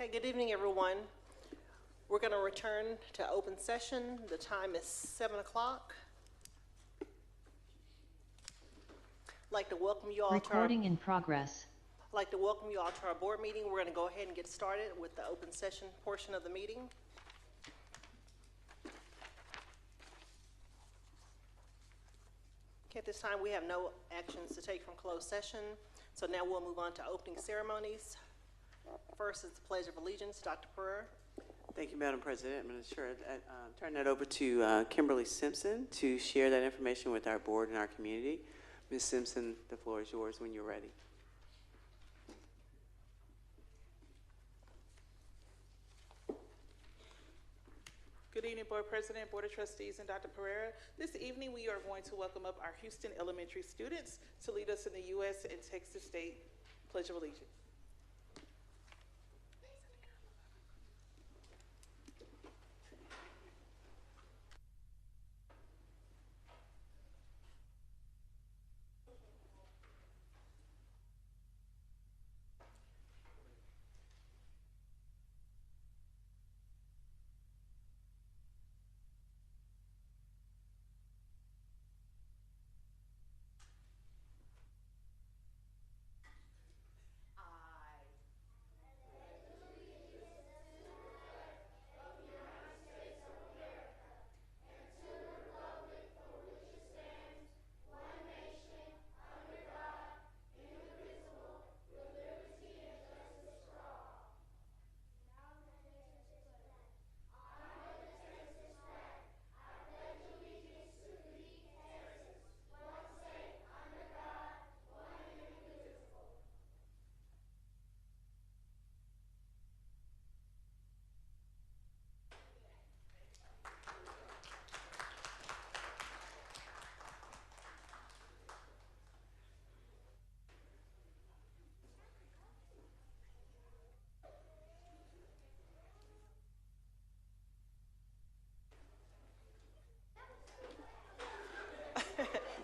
Okay, good evening, everyone. We're going to return to open session. The time is 7 o'clock. I'd like to welcome you all Recording in progress. I'd like to welcome you all to our board meeting. We're going to go ahead and get started with the open session portion of the meeting. Okay, at this time, we have no actions to take from closed session. So now we'll move on to opening ceremonies. First is the Pledge of Allegiance. Dr. Pereira. Thank you, Madam President. I'm going to turn that over to Kimberly Simpson to share that information with our board and our community. Ms. Simpson, the floor is yours when you're ready. Good evening, Board President, Board of Trustees, and Dr. Pereira. This evening, we are going to welcome up our Houston Elementary students to lead us in the U.S. and Texas State Pledge of Allegiance.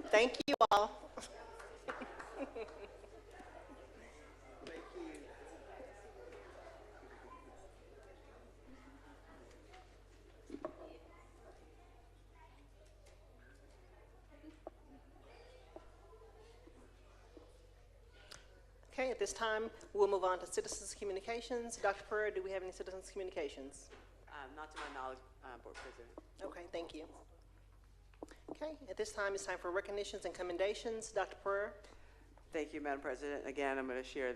Thank you all. Okay, at this time, we'll move on to citizens' communications. Dr. Pereira, do we have any citizens' communications? Not to my knowledge, Board President. Okay, thank you. Okay, at this time, it's time for recognitions and commendations. Dr. Pereira. Thank you, Madam President. Again, I'm going to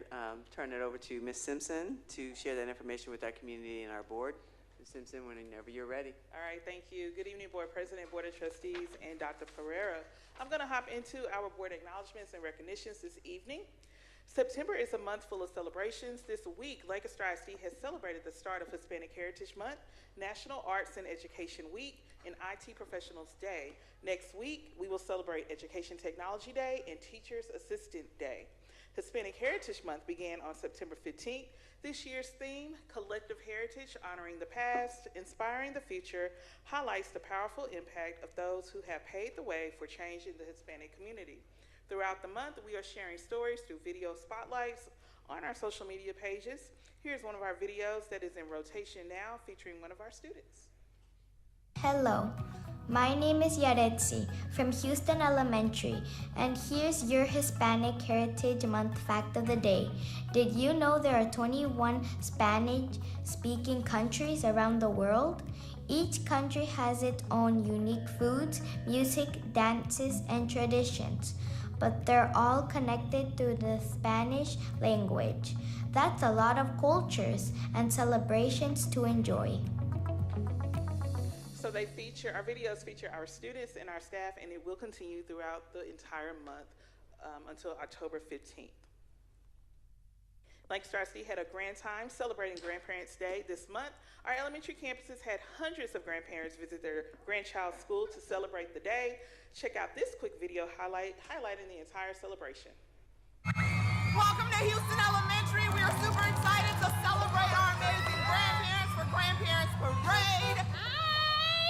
turn it over to Ms. Simpson to share that information with our community and our board. Ms. Simpson, whenever you're ready. All right, thank you. Good evening, Board President, Board of Trustees, and Dr. Pereira. I'm going to hop into our board acknowledgments and recognitions this evening. September is a month full of celebrations. This week, Lancaster ISD has celebrated the start of Hispanic Heritage Month, National Arts and Education Week, and IT Professionals Day. Next week, we will celebrate Education Technology Day and Teachers Assistant Day. Hispanic Heritage Month began on September 15th. This year's theme, Collective Heritage, Honoring the Past, Inspiring the Future, highlights the powerful impact of those who have paved the way for change in the Hispanic community. Throughout the month, we are sharing stories through video spotlights on our social media pages. Here's one of our videos that is in rotation now, featuring one of our students. Hello, my name is Yaretsi from Houston Elementary, and here's your Hispanic Heritage Month fact of the day. Did you know there are 21 Spanish-speaking countries around the world? Each country has its own unique foods, music, dances, and traditions, but they're all connected through the Spanish language. That's a lot of cultures and celebrations to enjoy. So our videos feature our students and our staff, and it will continue throughout the entire month until October 15th. Lancaster ISD had a grand time celebrating Grandparents' Day this month. Our elementary campuses had hundreds of grandparents visit their grandchild's school to celebrate the day. Check out this quick video highlighting the entire celebration. Welcome to Houston Elementary. We are super excited to celebrate our amazing grandparents for Grandparents Parade. Hi!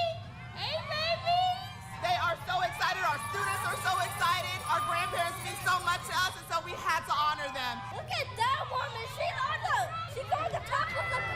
Hey, babies! They are so excited. Our students are so excited. Our grandparents mean so much to us, and so we had to honor them. Look at that woman. She's on the top of the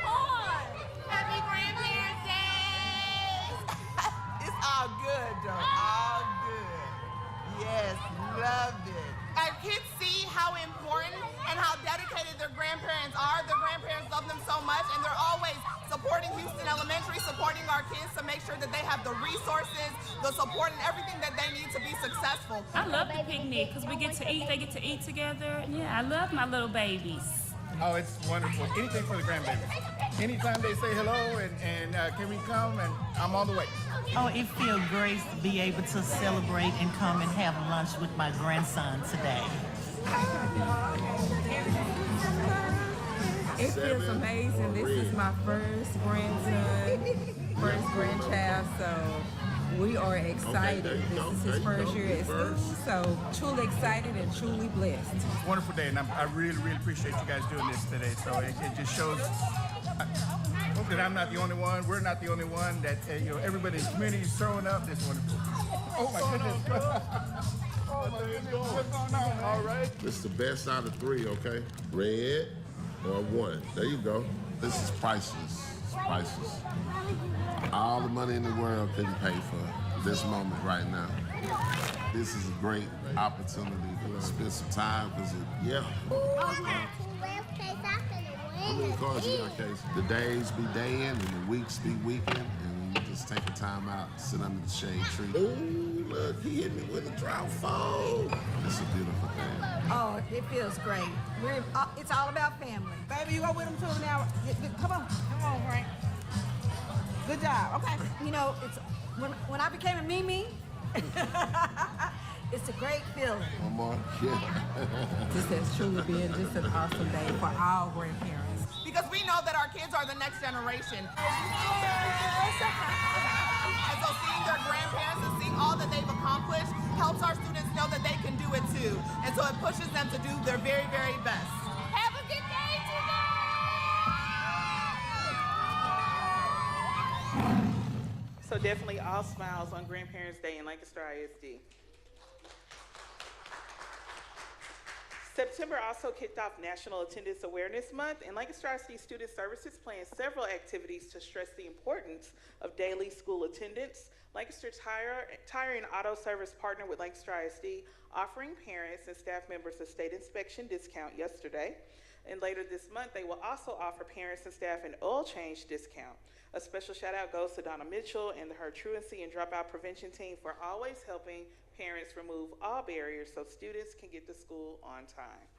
grandparents are. Their grandparents love them so much, and they're always supporting Houston Elementary, supporting our kids to make sure that they have the resources, the support, and everything that they need to be successful. I love the picnic because we get to eat. They get to eat together. Yeah, I love my little babies. Oh, it's wonderful. Anything for the grandbabies. Anytime they say hello and can we come, and I'm on the way. Oh, it feels great to be able to celebrate and come and have lunch with my grandson today. It feels amazing. This is my first grandson, first grandchild, so we are excited. This is his first year at school, so truly excited and truly blessed. It's a wonderful day, and I really, really appreciate you guys doing this today. So it just shows that I'm not the only one. We're not the only one. That everybody in the community is showing up. It's wonderful. Oh my goodness! Oh my goodness! What's going on? All right. It's the best out of three. Okay, red or one. There you go. This is priceless. It's priceless. All the money in the world couldn't pay for this moment right now. This is a great opportunity to spend some time because, How many cars you got, Casey? The days be daying and the weeks be weekend, and you just take a time out, sit under the shade tree. Ooh, look, he hit me with a drought phone. It's a beautiful thing. Oh, it feels great. It's all about family. Baby, you go with him too now. Come on, Frank. Good job. Okay. You know, it's when I became a Mimi, it's a great feeling. One more? Yeah. This has truly been just an awesome day for all grandparents. Because we know that our kids are the next generation. And so seeing their grandparents and seeing all that they've accomplished helps our students know that they can do it too. And so it pushes them to do their very, very best. Have a good day today. So definitely all smiles on Grandparents' Day in Lancaster ISD. September also kicked off National Attendance Awareness Month, and Lancaster ISD Student Services plans several activities to stress the importance of daily school attendance. Lancaster Tire and Auto Service partnered with Lancaster ISD, offering parents and staff members a state inspection discount yesterday. And later this month, they will also offer parents and staff an oil change discount. A special shout out goes to Donna Mitchell and her truancy and dropout prevention team for always helping parents remove all barriers so students can get to school on time.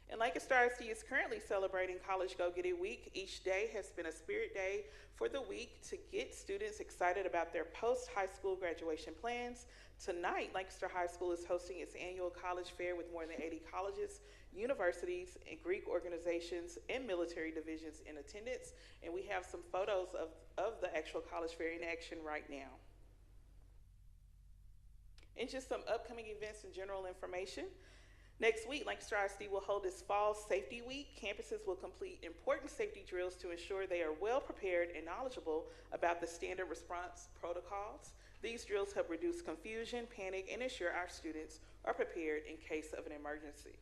And Lancaster ISD is currently celebrating College Go Get It Week. Each day has been a spirit day for the week to get students excited about their post-high school graduation plans. Tonight, Lancaster High School is hosting its annual college fair with more than 80 colleges, universities, and Greek organizations and military divisions in attendance. And we have some photos of the actual college fair in action right now. And just some upcoming events and general information. Next week, Lancaster ISD will hold its Fall Safety Week. Campuses will complete important safety drills to ensure they are well prepared and knowledgeable about the standard response protocols. These drills help reduce confusion, panic, and ensure our students are prepared in case of an emergency.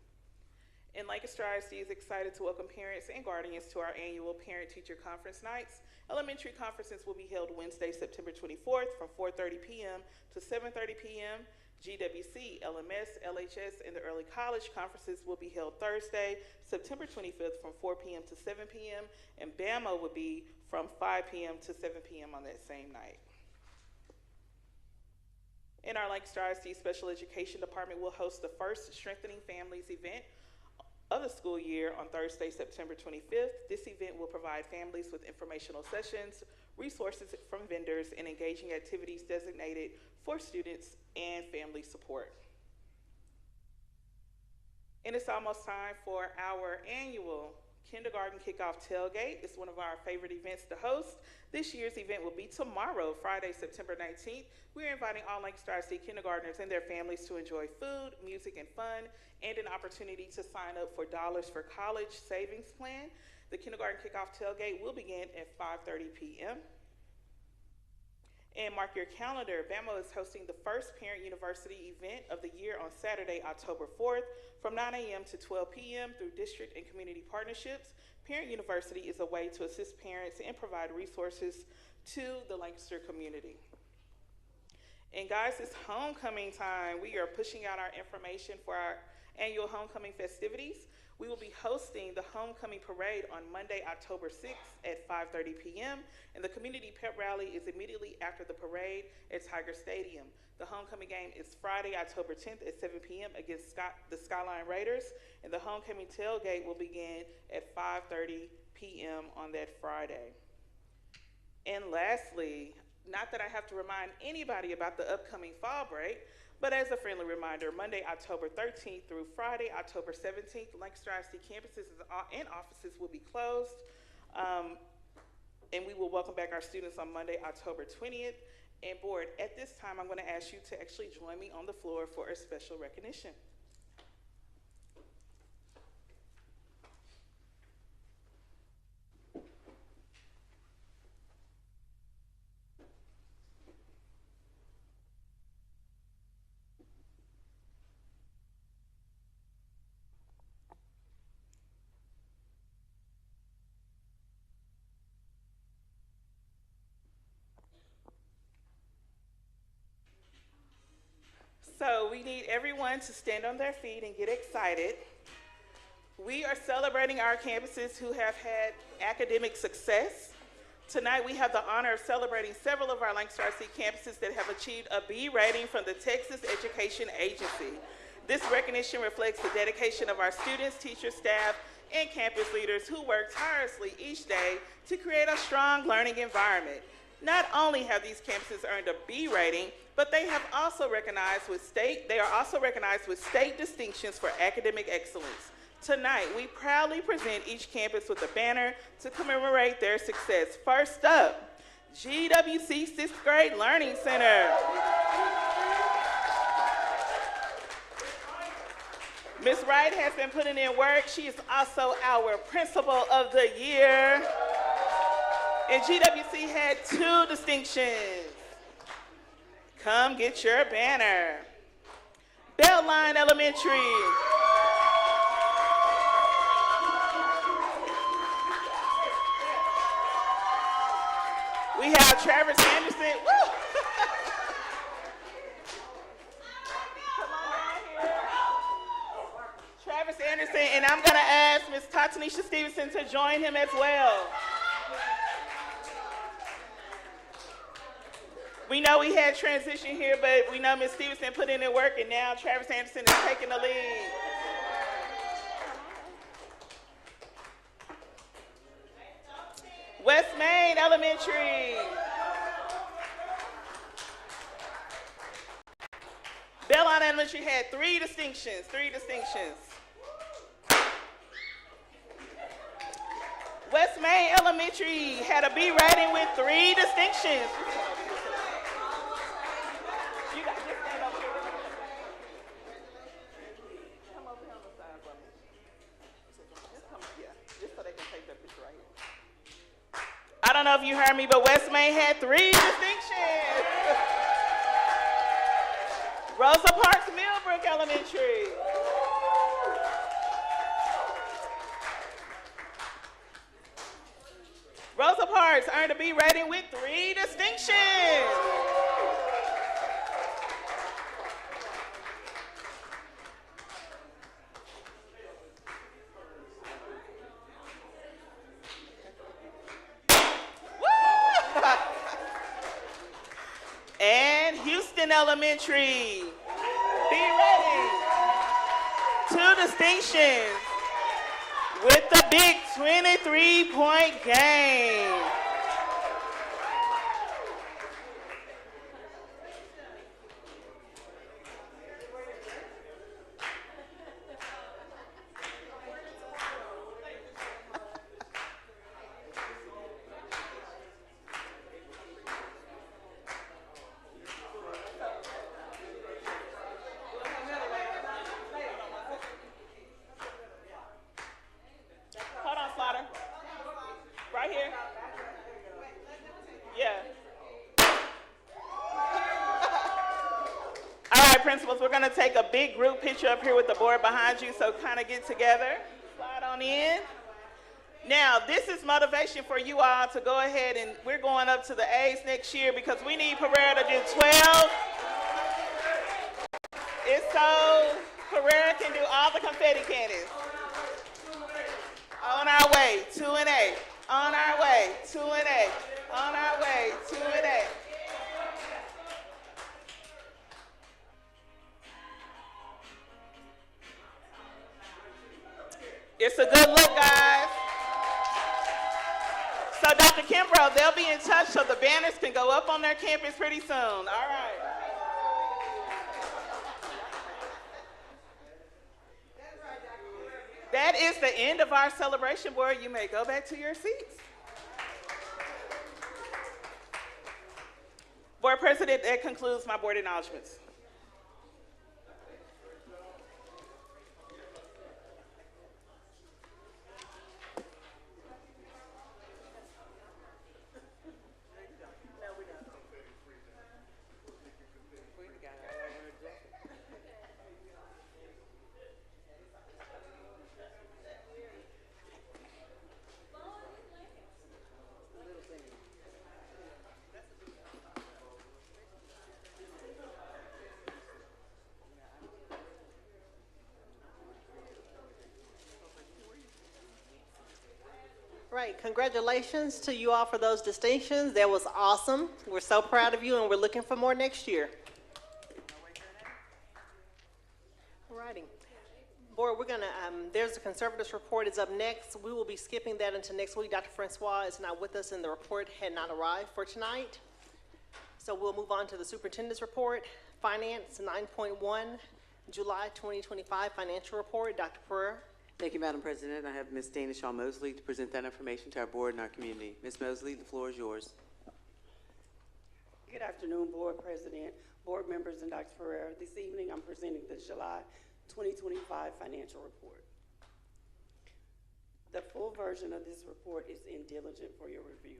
And Lancaster ISD is excited to welcome parents and guardians to our annual Parent-Teacher Conference Nights. Elementary conferences will be held Wednesday, September 24th from 4:30 p.m. to 7:30 p.m. GWC, LMS, LHS, and the early college conferences will be held Thursday, September 25th from 4 p.m. to 7 p.m. And BAMO will be from 5 p.m. to 7 p.m. on that same night. And our Lancaster ISD Special Education Department will host the first Strengthening Families event of the school year on Thursday, September 25th. This event will provide families with informational sessions, resources from vendors, and engaging activities designated for students and family support. And it's almost time for our annual Kindergarten Kickoff Tailgate. It's one of our favorite events to host. This year's event will be tomorrow, Friday, September 19th. We're inviting all Lancaster ISD kindergartners and their families to enjoy food, music, and fun, and an opportunity to sign up for Dollars for College Savings Plan. The Kindergarten Kickoff Tailgate will begin at 5:30 p.m. And mark your calendar, BAMO is hosting the first Parent University event of the year on Saturday, October 4th from 9 a.m. to 12 p.m. through district and community partnerships. Parent University is a way to assist parents and provide resources to the Lancaster community. And guys, it's homecoming time. We are pushing out our information for our annual homecoming festivities. We will be hosting the homecoming parade on Monday, October 6th at 5:30 p.m. and the community pep rally is immediately after the parade at Tiger Stadium. The homecoming game is Friday, October 10th at 7 p.m. against the Skyline Raiders, and the homecoming tailgate will begin at 5:30 p.m. on that Friday. And lastly, not that I have to remind anybody about the upcoming fall break, but as a friendly reminder, Monday, October 13th through Friday, October 17th, Lancaster ISD campuses and offices will be closed, and we will welcome back our students on Monday, October 20th. And board, at this time, I'm going to ask you to actually join me on the floor for a special recognition. So we need everyone to stand on their feet and get excited. We are celebrating our campuses who have had academic success. Tonight we have the honor of celebrating several of our Lancaster ISD campuses that have achieved a B rating from the Texas Education Agency. This recognition reflects the dedication of our students, teachers, staff, and campus leaders who work tirelessly each day to create a strong learning environment. Not only have these campuses earned a B rating, but they are also recognized with state distinctions for academic excellence. Tonight, we proudly present each campus with a banner to commemorate their success. First up, GWC 6th Grade Learning Center. Ms. Wright has been putting in work. She is also our Principal of the Year. And GWC had 2 distinctions. Come get your banner. Beltline Elementary. We have Travis Anderson. Woo! Come on down here. Travis Anderson, and I'm going to ask Ms. Tatanisha Stevenson to join him as well. We know we had transition here, but we know Ms. Stevenson put in the work, and now Travis Anderson is taking the lead. West Main Elementary. Beltline Elementary had 3 distinctions, West Main Elementary had a B rating with 3 distinctions. You got to stand over here. Come over here on the side for me. Just come here, just so they can take that picture right here. I don't know if you heard me, but West Main had 3 distinctions. Rosa Parks Millbrook Elementary. Rosa Parks earned a B rating with 3 distinctions. And Houston Elementary, B rating, 2 distinctions with the big 23-point game. Principals, we're going to take a big group picture up here with the board behind you, so kind of get together, slide on in. Now, this is motivation for you all to go ahead, and we're going up to the A's next year because we need Pereira to do 12. It's so Pereira can do all the confetti cannons. On our way to an A. On our way to an A. On our way to an A. It's a good look, guys. So Dr. Kimbrough, they'll be in touch so the banners can go up on their campus pretty soon. All right. That is the end of our celebration, board. You may go back to your seats. Board President, that concludes my board acknowledgements. Right, congratulations to you all for those distinctions. That was awesome. We're so proud of you, and we're looking for more next year. Alrighty. Board, we're gonna, there's the conservators report is up next. We will be skipping that until next week. Dr. Francois is not with us, and the report had not arrived for tonight. So we'll move on to the superintendent's report. Finance 9.1, July 2025 financial report. Dr. Pereira. Thank you, Madam President. I have Ms. Dana Shaw Mosley to present that information to our board and our community. Ms. Mosley, the floor is yours. Good afternoon, Board President, board members, and Dr. Pereira. This evening, I'm presenting the July 2025 financial report. The full version of this report is in diligent for your review.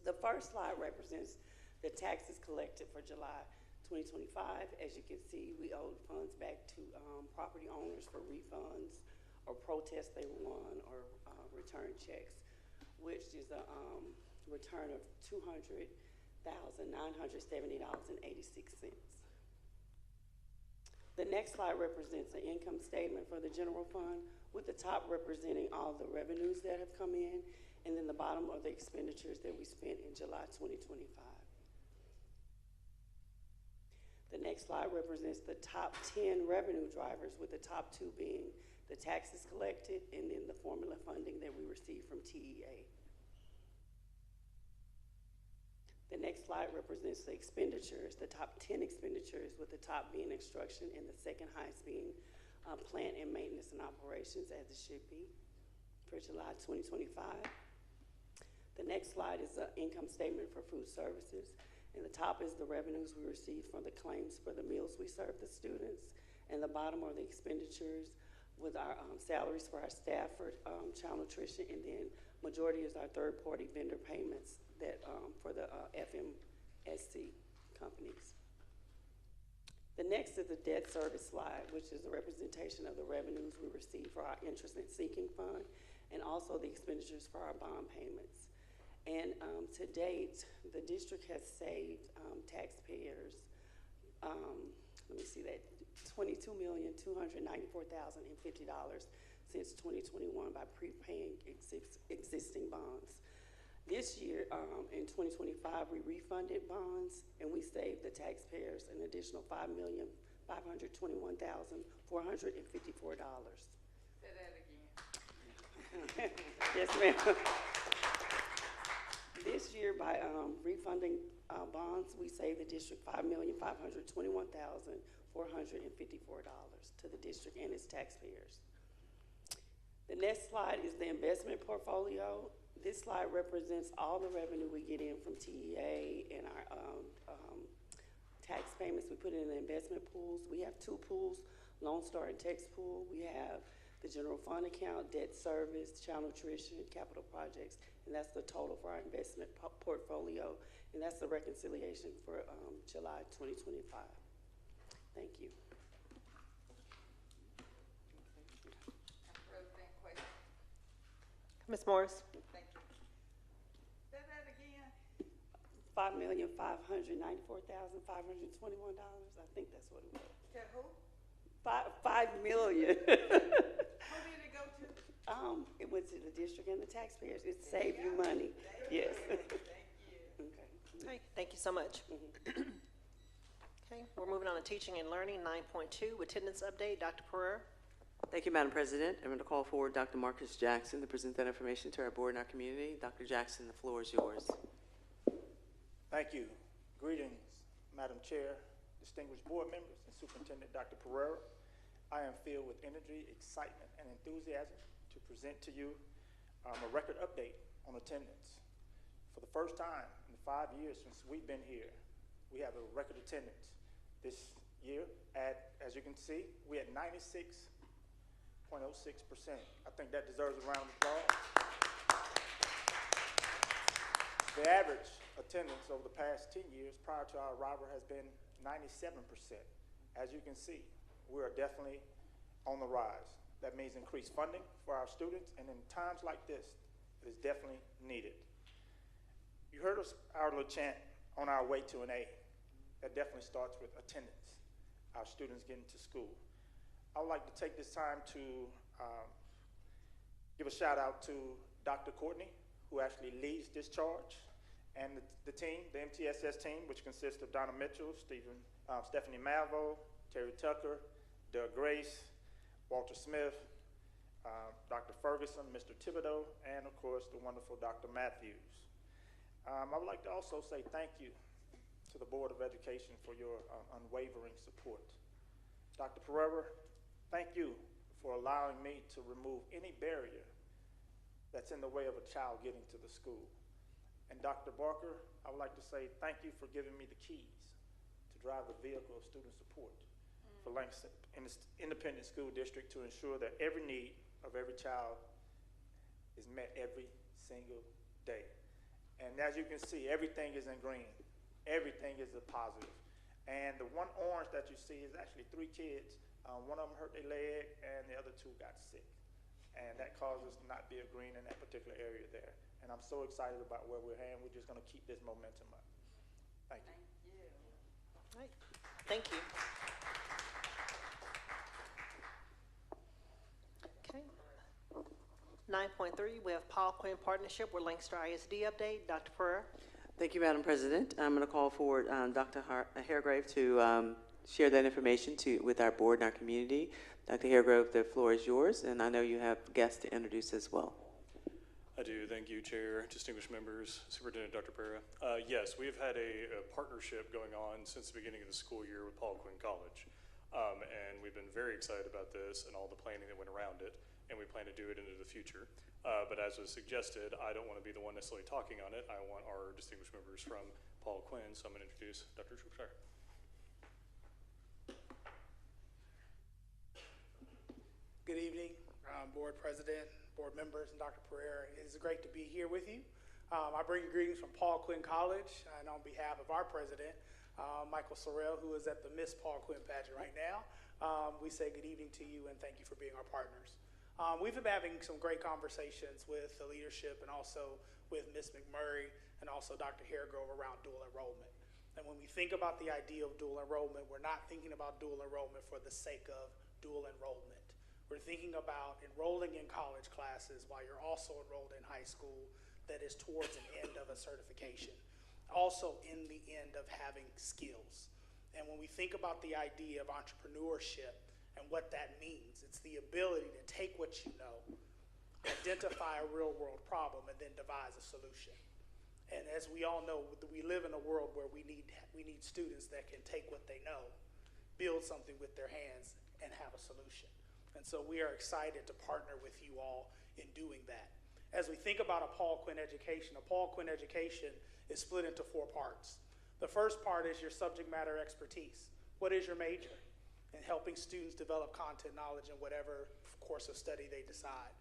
The first slide represents the taxes collected for July 2025. As you can see, we owed funds back to property owners for refunds or protests they won or return checks, which is a return of $200,970.86. The next slide represents an income statement for the general fund, with the top representing all the revenues that have come in, and then the bottom are the expenditures that we spent in July 2025. The next slide represents the top 10 revenue drivers, with the top 2 being the taxes collected and then the formula funding that we received from TEA. The next slide represents the expenditures, the top 10 expenditures, with the top being instruction and the second highest being plant and maintenance and operations, as it should be, for July 2025. The next slide is an income statement for food services. And the top is the revenues we received from the claims for the meals we serve the students. And the bottom are the expenditures with our salaries for our staff for child nutrition, and then majority is our third-party vendor payments that for the FMSC companies. The next is the debt service slide, which is a representation of the revenues we receive for our interest and seeking fund, and also the expenditures for our bond payments. And to date, the district has saved taxpayers, let me see that, $22,294,050 since 2021 by prepaying existing bonds. This year, in 2025, we refunded bonds and we saved the taxpayers an additional $5,521,454. Say that again. Yes, ma'am. This year, by refunding bonds, we saved the district $5,521,454 to the district and its taxpayers. The next slide is the investment portfolio. This slide represents all the revenue we get in from TEA and our tax payments we put in the investment pools. We have 2 pools, Lone Star and Tex Pool. We have the general fund account, debt service, child nutrition, capital projects, and that's the total for our investment portfolio, and that's the reconciliation for July 2025. Thank you. Ms. Morris. Thank you. Say that again. $5,594,521. I think that's what it was. To who? $5 million. Who did it go to? good to the district and the taxpayers. It saved you money. Yes. Okay, thank you so much. Okay, we're moving on to teaching and learning, 9.2, attendance update. Dr. Pereira. Thank you, Madam President. I'm going to call forward Dr. Marcus Jackson to present that information to our board and our community. Dr. Jackson, the floor is yours. Thank you. Greetings, Madam Chair, distinguished board members, and Superintendent Dr. Pereira. I am filled with energy, excitement, and enthusiasm to present to you a record update on attendance. For the first time in the 5 years since we've been here, we have a record attendance. This year, as you can see, we had 96.06%. I think that deserves a round of applause. The average attendance over the past 10 years prior to our arrival has been 97%. As you can see, we are definitely on the rise. That means increased funding for our students, and in times like this, it is definitely needed. You heard us, our little chant, on our way to an A. That definitely starts with attendance, our students getting to school. I would like to take this time to give a shout out to Dr. Courtney, who actually leads this charge, and the team, the MTSS team, which consists of Donna Mitchell, Stephanie Malvo, Terry Tucker, Doug Grace, Walter Smith, Dr. Ferguson, Mr. Thibodeau, and of course the wonderful Dr. Matthews. I would like to also say thank you to the Board of Education for your unwavering support. Dr. Pereira, thank you for allowing me to remove any barrier that's in the way of a child getting to the school. And Dr. Barker, I would like to say thank you for giving me the keys to drive the vehicle of student support for Lancaster in this independent school district to ensure that every need of every child is met every single day. And as you can see, everything is in green. Everything is a positive. And the one orange that you see is actually 3 kids. One of them hurt their leg and the other 2 got sick. And that caused us to not be a green in that particular area there. And I'm so excited about where we're heading. We're just going to keep this momentum up. Thank you. All right. Thank you. Okay. 9.3, we have Paul Quinn Partnership with Lancaster ISD update. Dr. Pereira. Thank you, Madam President. I'm going to call forward Dr. Hairgrove to share that information with our board and our community. Dr. Hairgrove, the floor is yours, and I know you have guests to introduce as well. I do. Thank you, Chair, distinguished members, Superintendent Dr. Pereira. Yes, we've had a partnership going on since the beginning of the school year with Paul Quinn College, and we've been very excited about this and all the planning that went around it, and we plan to do it into the future. But as was suggested, I don't want to be the one necessarily talking on it. I want our distinguished members from Paul Quinn, so I'm going to introduce Dr. Shropshire. Good evening, Board President, Board members, and Dr. Pereira. It is great to be here with you. I bring you greetings from Paul Quinn College, and on behalf of our president, Michael Sorrell, who is at the Miss Paul Quinn pageant right now, we say good evening to you and thank you for being our partners. We've been having some great conversations with the leadership and also with Ms. McMurray and also Dr. Hairgrove around dual enrollment. And when we think about the idea of dual enrollment, we're not thinking about dual enrollment for the sake of dual enrollment. We're thinking about enrolling in college classes while you're also enrolled in high school that is towards an end of a certification, also in the end of having skills. And when we think about the idea of entrepreneurship and what that means, it's the ability to take what you know, identify a real world problem, and then devise a solution. And as we all know, we live in a world where we need students that can take what they know, build something with their hands, and have a solution. And so we are excited to partner with you all in doing that. As we think about a Paul Quinn education is split into 4 parts. The first part is your subject matter expertise. What is your major? And helping students develop content knowledge in whatever course of study they decide.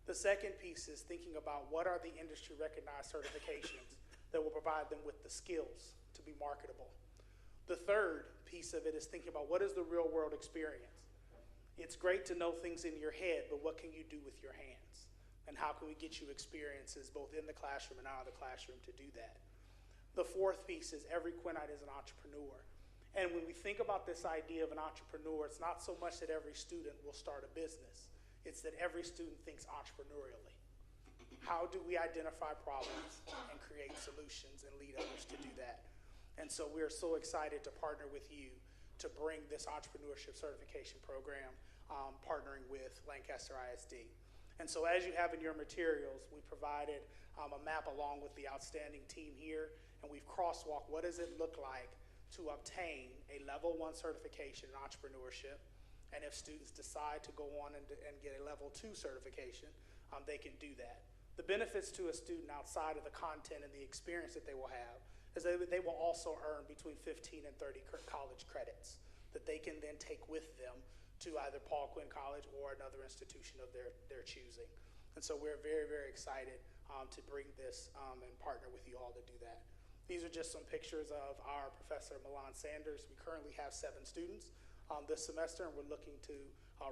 The second piece is thinking about what are the industry recognized certifications that will provide them with the skills to be marketable. The third piece of it is thinking about what is the real world experience. It's great to know things in your head, but what can you do with your hands? And how can we get you experiences both in the classroom and out of the classroom to do that? The fourth piece is every Quinnite is an entrepreneur. And when we think about this idea of an entrepreneur, it's not so much that every student will start a business. It's that every student thinks entrepreneurially. How do we identify problems and create solutions and lead others to do that? And so we are so excited to partner with you to bring this entrepreneurship certification program, partnering with Lancaster ISD. And so as you have in your materials, we provided a map along with the outstanding team here, and we've crosswalked what does it look like to obtain a level 1 certification in entrepreneurship. And if students decide to go on and get a level 2 certification, they can do that. The benefits to a student outside of the content and the experience that they will have is that they will also earn between 15 and 30 college credits that they can then take with them to either Paul Quinn College or another institution of their choosing. And so we're very, very excited to bring this and partner with you all to do that. These are just some pictures of our Professor Milan Sanders. We currently have 7 students this semester, and we're looking to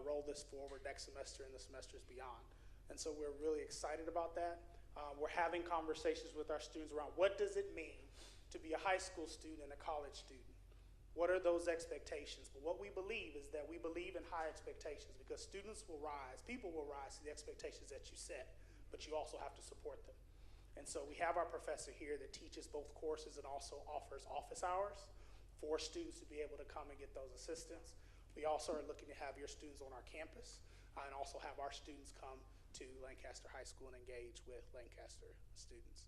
roll this forward next semester and the semesters beyond. And so we're really excited about that. We're having conversations with our students around what does it mean to be a high school student and a college student? What are those expectations? But what we believe is that we believe in high expectations because students will rise, people will rise to the expectations that you set, but you also have to support them. And so we have our professor here that teaches both courses and also offers office hours for students to be able to come and get those assistants. We also are looking to have your students on our campus and also have our students come to Lancaster High School and engage with Lancaster students.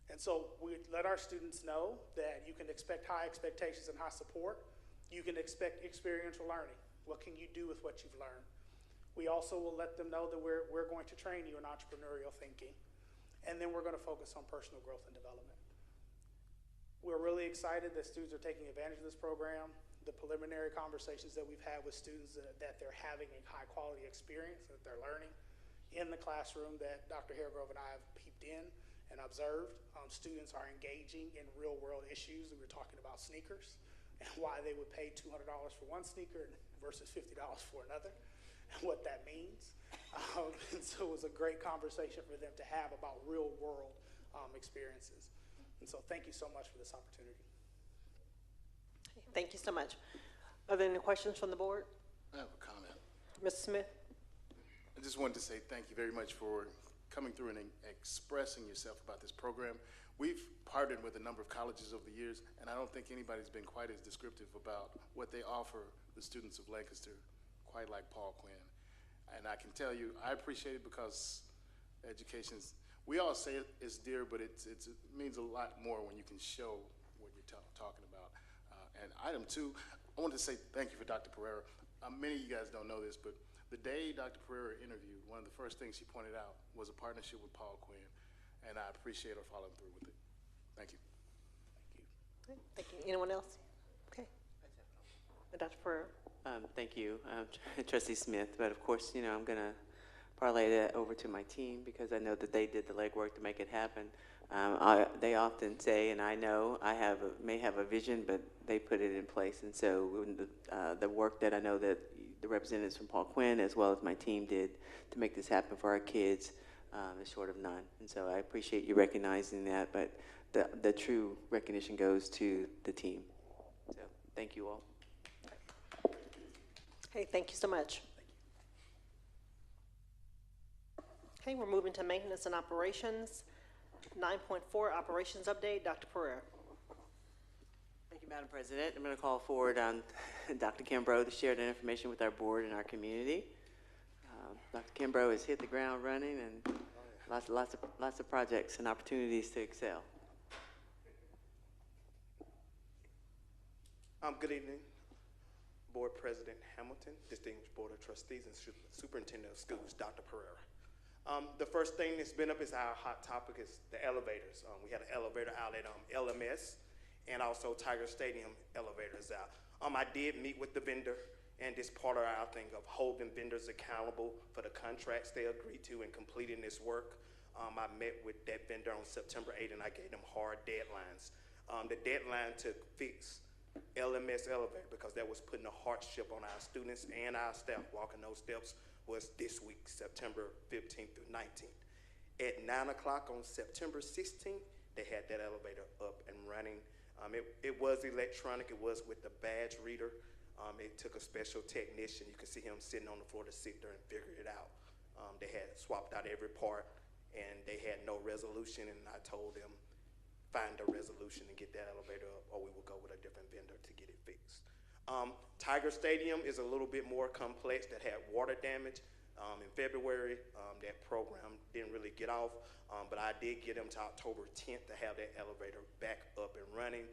And so we let our students know that you can expect high expectations and high support. You can expect experiential learning. What can you do with what you've learned? We also will let them know that we're going to train you in entrepreneurial thinking. And then we're going to focus on personal growth and development. We're really excited that students are taking advantage of this program. The preliminary conversations that we've had with students that they're having a high quality experience, that they're learning in the classroom that Dr. Hairgrove and I have peeped in and observed. Students are engaging in real world issues. We were talking about sneakers and why they would pay $200 for one sneaker versus $50 for another and what that means. And so it was a great conversation for them to have about real world experiences. And so thank you so much for this opportunity. Thank you so much. Are there any questions from the board? I have a comment. Mr. Smith? I just wanted to say thank you very much for coming through and expressing yourself about this program. We've partnered with a number of colleges over the years, and I don't think anybody's been quite as descriptive about what they offer the students of Lancaster, quite like Paul Quinn. And I can tell you, I appreciate it because education's, we all say it's dear, but it means a lot more when you can show what you're talking about. And item 2, I wanted to say thank you for Dr. Pereira. Many of you guys don't know this, but the day Dr. Pereira interviewed, one of the first things she pointed out was a partnership with Paul Quinn, and I appreciate her following through with it. Thank you. Thank you. Thank you. Anyone else? Okay. Dr. Pereira. Thank you, Trustee Smith. But of course, you know, I'm going to parlay that over to my team because I know that they did the legwork to make it happen. They often say, and I know I may have a vision, but they put it in place. And so the work that I know that the representatives from Paul Quinn as well as my team did to make this happen for our kids is short of none. And so I appreciate you recognizing that, but the true recognition goes to the team. So thank you all. Okay, thank you so much. Okay, we're moving to maintenance and operations. 9.4 operations update, Dr. Pereira. Thank you, Madam President. I'm going to call forward Dr. Kimbrough to share that information with our board and our community. Dr. Kimbrough has hit the ground running and lots of projects and opportunities to excel. Good evening, Board President Hamilton, distinguished Board of Trustees, and Superintendent of Schools, Dr. Pereira. The first thing that's been up is our hot topic is the elevators. We had an elevator out at LMS and also Tiger Stadium elevators out. I did meet with the vendor, and this part of our thing of holding vendors accountable for the contracts they agreed to in completing this work. I met with that vendor on September 8th, and I gave them hard deadlines. The deadline to fix LMS elevator, because that was putting a hardship on our students and our staff walking those steps, was this week, September 15th through 19th. At 9 o'clock on September 16th, they had that elevator up and running. It was electronic, it was with the badge reader. It took a special technician. You can see him sitting on the floor to sit there and figure it out. They had swapped out every part, and they had no resolution, and I told them, find a resolution and get that elevator up, or we will go with a different vendor to get it fixed. Tiger Stadium is a little bit more complex. That had water damage. In February, that program didn't really get off, but I did get them to October 10th to have that elevator back up and running.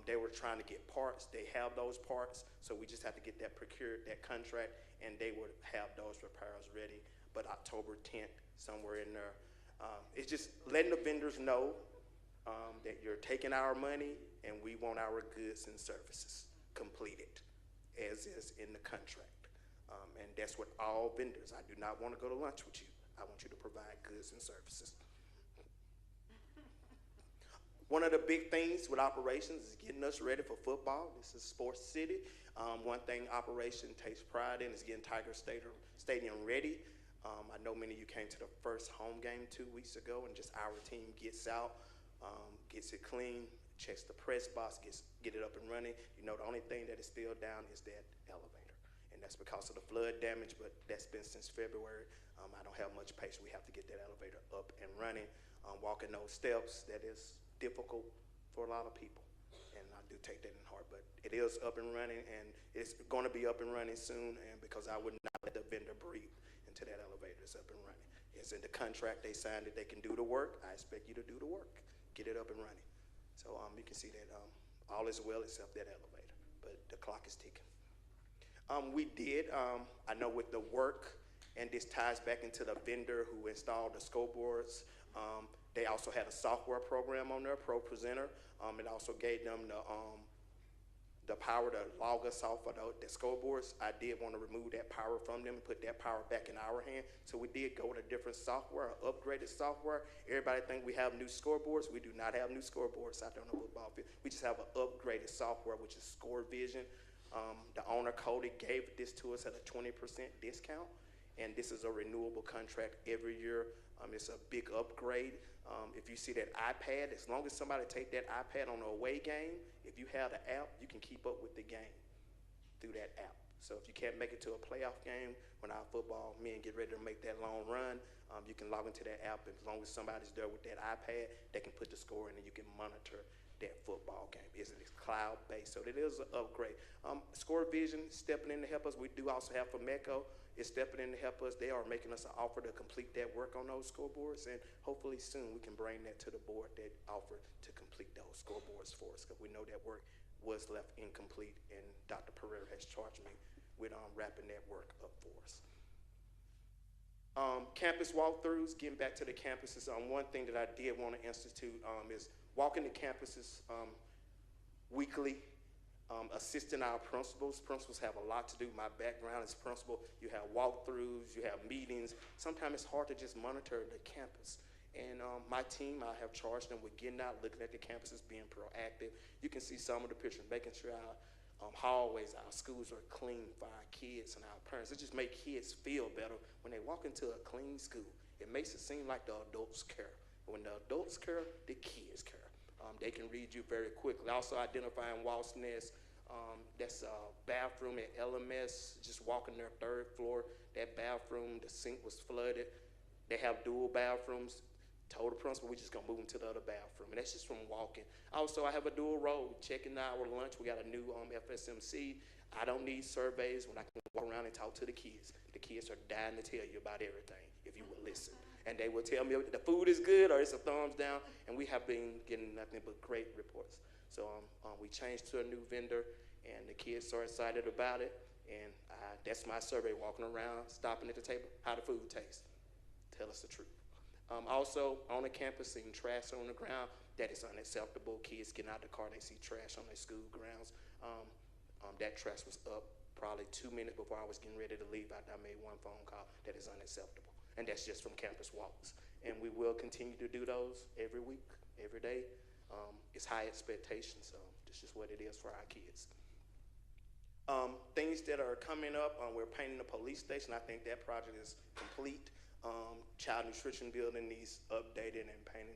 They were trying to get parts. They have those parts, so we just have to get that procured, that contract, and they would have those repairs ready. But October 10th, somewhere in there, it's just letting the vendors know that you're taking our money and we want our goods and services completed as is in the contract. And that's what all vendors, I do not want to go to lunch with you. I want you to provide goods and services. One of the big things with operations is getting us ready for football. This is Sports City. One thing operation takes pride in is getting Tiger Stadium ready. I know many of you came to the first home game 2 weeks ago, and just our team gets out, gets it clean, checks the press box, get it up and running. You know, the only thing that is still down is that elevator, and that's because of the flood damage, but that's been since February. I don't have much patience. We have to get that elevator up and running. Walking those steps, that is difficult for a lot of people, and I do take that in heart, but it is up and running, and it's going to be up and running soon, and because I would not let the vendor breathe until that elevator is up and running. It's in the contract. They signed it. They can do the work. I expect you to do the work. Get it up and running. So you can see that all is well except that elevator, but the clock is ticking. We did, I know with the work, and this ties back into the vendor who installed the scoreboards. They also had a software program on there, Pro Presenter. It also gave them the power to log us off of the scoreboards. I did want to remove that power from them and put that power back in our hand. So we did go with a different software, upgraded software. Everybody think we have new scoreboards. We do not have new scoreboards out there on the football field. We just have an upgraded software, which is Score Vision. The owner, Cody, gave this to us at a 20% discount. And this is a renewable contract every year. It's a big upgrade. If you see that iPad, as long as somebody take that iPad on an away game, if you have the app, you can keep up with the game through that app. So if you can't make it to a playoff game, when our football men get ready to make that long run, you can log into that app. As long as somebody's there with that iPad, they can put the score in and you can monitor that football game. It's cloud-based, so it is an upgrade. Score Vision stepping in to help us. We do also have Fameco is stepping in to help us. They are making us an offer to complete that work on those scoreboards, and hopefully soon we can bring that to the board, that offer to complete those scoreboards for us, because we know that work was left incomplete, and Dr. Pereira has charged me with wrapping that work up for us. Campus walkthroughs, getting back to the campuses, one thing that I did want to institute is walking the campuses weekly, assisting our principals. Principals have a lot to do. My background is principal. You have walkthroughs, you have meetings. Sometimes it's hard to just monitor the campus. And my team, I have charged them with getting out, looking at the campuses, being proactive. You can see some of the pictures, making sure our hallways, our schools are clean for our kids and our parents. It just makes kids feel better when they walk into a clean school. It makes it seem like the adults care. When the adults care, the kids care. They can read you very quickly. Also identifying Walt's Nest. That's a bathroom at LMS, just walking their 3rd floor. That bathroom, the sink was flooded. They have dual bathrooms. Told the principal we're just gonna move them to the other bathroom. And that's just from walking. Also, I have a dual role, checking our lunch. We got a new FSMC. I don't need surveys when I can walk around and talk to the kids. The kids are dying to tell you about everything, if you will listen. And they will tell me if the food is good or it's a thumbs down, and we have been getting nothing but great reports. So we changed to a new vendor, and the kids are excited about it, and that's my survey, walking around, stopping at the table, how the food tastes. Tell us the truth. Also, on the campus, seeing trash on the ground, that is unacceptable. Kids getting out of the car, they see trash on their school grounds. That trash was up probably 2 minutes before I was getting ready to leave. I made one phone call. That is unacceptable. And that's just from campus walks. And we will continue to do those every week, every day. It's high expectations, so this is what it is for our kids. Things that are coming up, we're painting the police station. I think that project is complete. Child nutrition building needs updated and painting.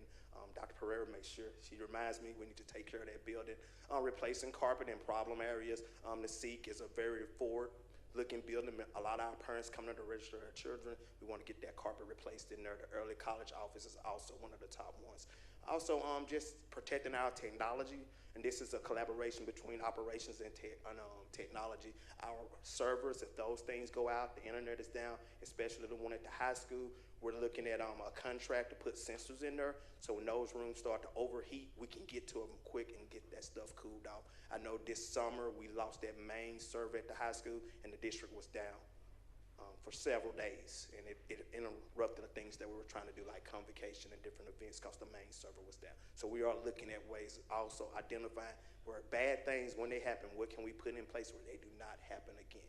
Dr. Pereira makes sure, she reminds me we need to take care of that building. Replacing carpet in problem areas. The SEEK is a very forward looking building. A lot of our parents come to register their children. We want to get that carpet replaced in there. The early college office is also one of the top ones. Also, just protecting our technology, and this is a collaboration between operations and technology. Our servers, if those things go out, the internet is down, especially the one at the high school. We're looking at a contract to put sensors in there, so when those rooms start to overheat, we can get to them quick and get that stuff cooled off. I know this summer we lost that main server at the high school, and the district was down for several days, and it interrupted the things that we were trying to do, like convocation and different events, because the main server was down. So we are looking at ways, also identifying where bad things, when they happen, what can we put in place where they do not happen again.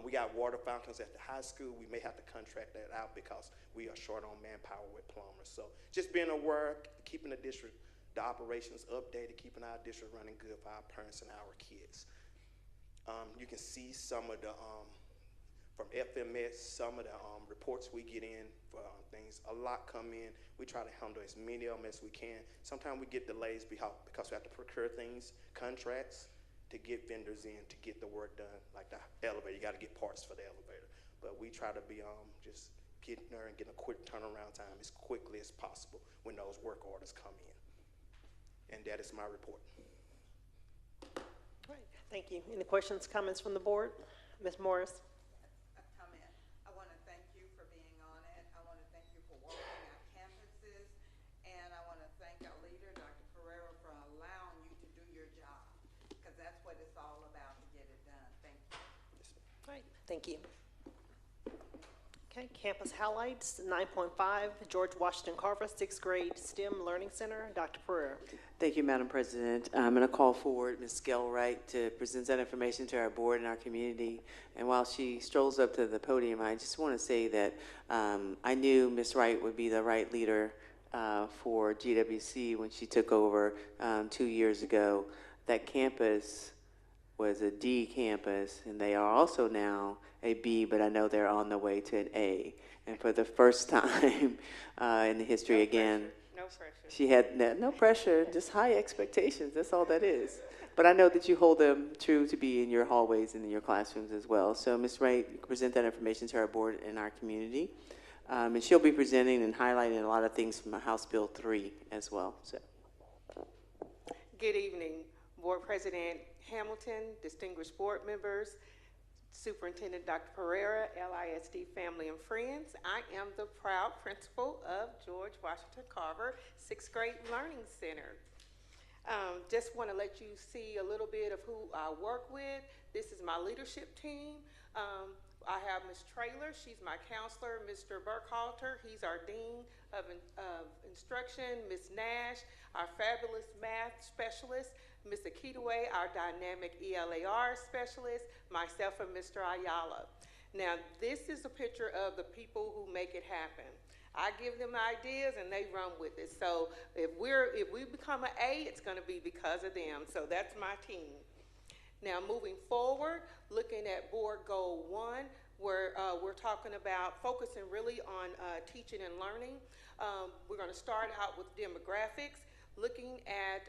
We got water fountains at the high school. We may have to contract that out because we are short on manpower with plumbers. So just being aware, keeping the district, the operations updated, keeping our district running good for our parents and our kids. You can see some of the, from FMS, some of the reports we get in for things. A lot come in. We try to handle as many of them as we can. Sometimes we get delays because we have to procure things, contracts, to get vendors in to get the work done. Like the elevator, you got to get parts for the elevator. But we try to be just getting there and getting a quick turnaround time as quickly as possible when those work orders come in. And that is my report. All right, thank you. Any questions, comments from the board? Ms. Morris? Comment. I want to thank you for being on it. I want to thank you for walking our campuses. And I want to thank our leader, Dr. Pereira, for allowing you to do your job. Because that's what it's all about, to get it done. Thank you. All right, thank you. Okay, campus highlights, 9.5, George Washington Carver, 6th grade STEM Learning Center. Dr. Pereira. Thank you, Madam President. I'm going to call forward Ms. Gelwright to present that information to our board and our community. And while she strolls up to the podium, I just want to say that I knew Ms. Wright would be the right leader for GWC when she took over 2 years ago. That campus was a D campus, and they are also now a B, but I know they're on the way to an A. And for the first time in the history, again, No pressure. she had no pressure, just high expectations. That's all that is. But I know that you hold them true to be in your hallways and in your classrooms as well. So Ms. Wright, you can present that information to our board and our community. And she'll be presenting and highlighting a lot of things from House Bill 3 as well. So. Good evening, Board President Hamilton, distinguished board members, Superintendent Dr. Pereira, LISD family and friends. I am the proud principal of George Washington Carver 6th grade Learning Center. Just want to let you see a little bit of who I work with. This is my leadership team. I have Ms. Traylor, she's my counselor. Mr. Burkhalter, he's our Dean of Instruction. Ms. Nash, our fabulous math specialist. Ms. Akitaway, our dynamic ELAR specialist. Myself and Mr. Ayala. Now, this is a picture of the people who make it happen. I give them ideas and they run with it. So if we become an A, it's going to be because of them. So that's my team. Now, moving forward, looking at Board Goal 1, where we're talking about focusing really on teaching and learning. We're going to start out with demographics. Looking at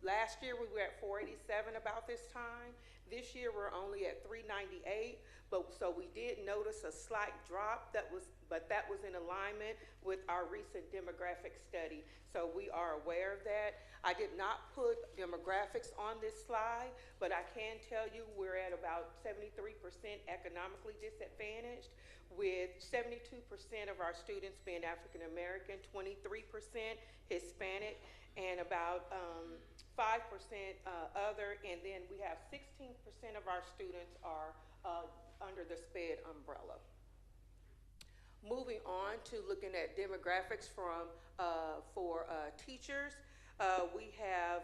last year, we were at 487 about this time. This year, we're only at 398. So we did notice a slight drop, but that was in alignment with our recent demographic study. So we are aware of that. I did not put demographics on this slide, but I can tell you we're at about 73% economically disadvantaged, with 72% of our students being African American, 23% Hispanic, and about 5% other, and then we have 16% of our students are under the SPED umbrella. Moving on to looking at demographics for teachers. We have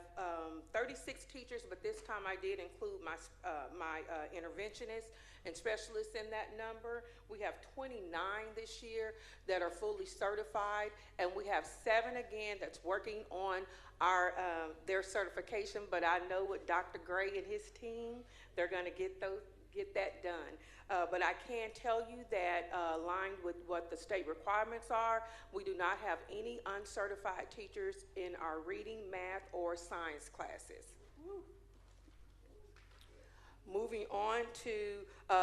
36 teachers, but this time I did include my interventionists and specialists in that number. We have 29 this year that are fully certified, and we have 7 again that's working on their certification. But I know with Dr. Gray and his team, they're going to get that done. But I can tell you that aligned with what the state requirements are, we do not have any uncertified teachers in our reading, math, or science classes. Moving on to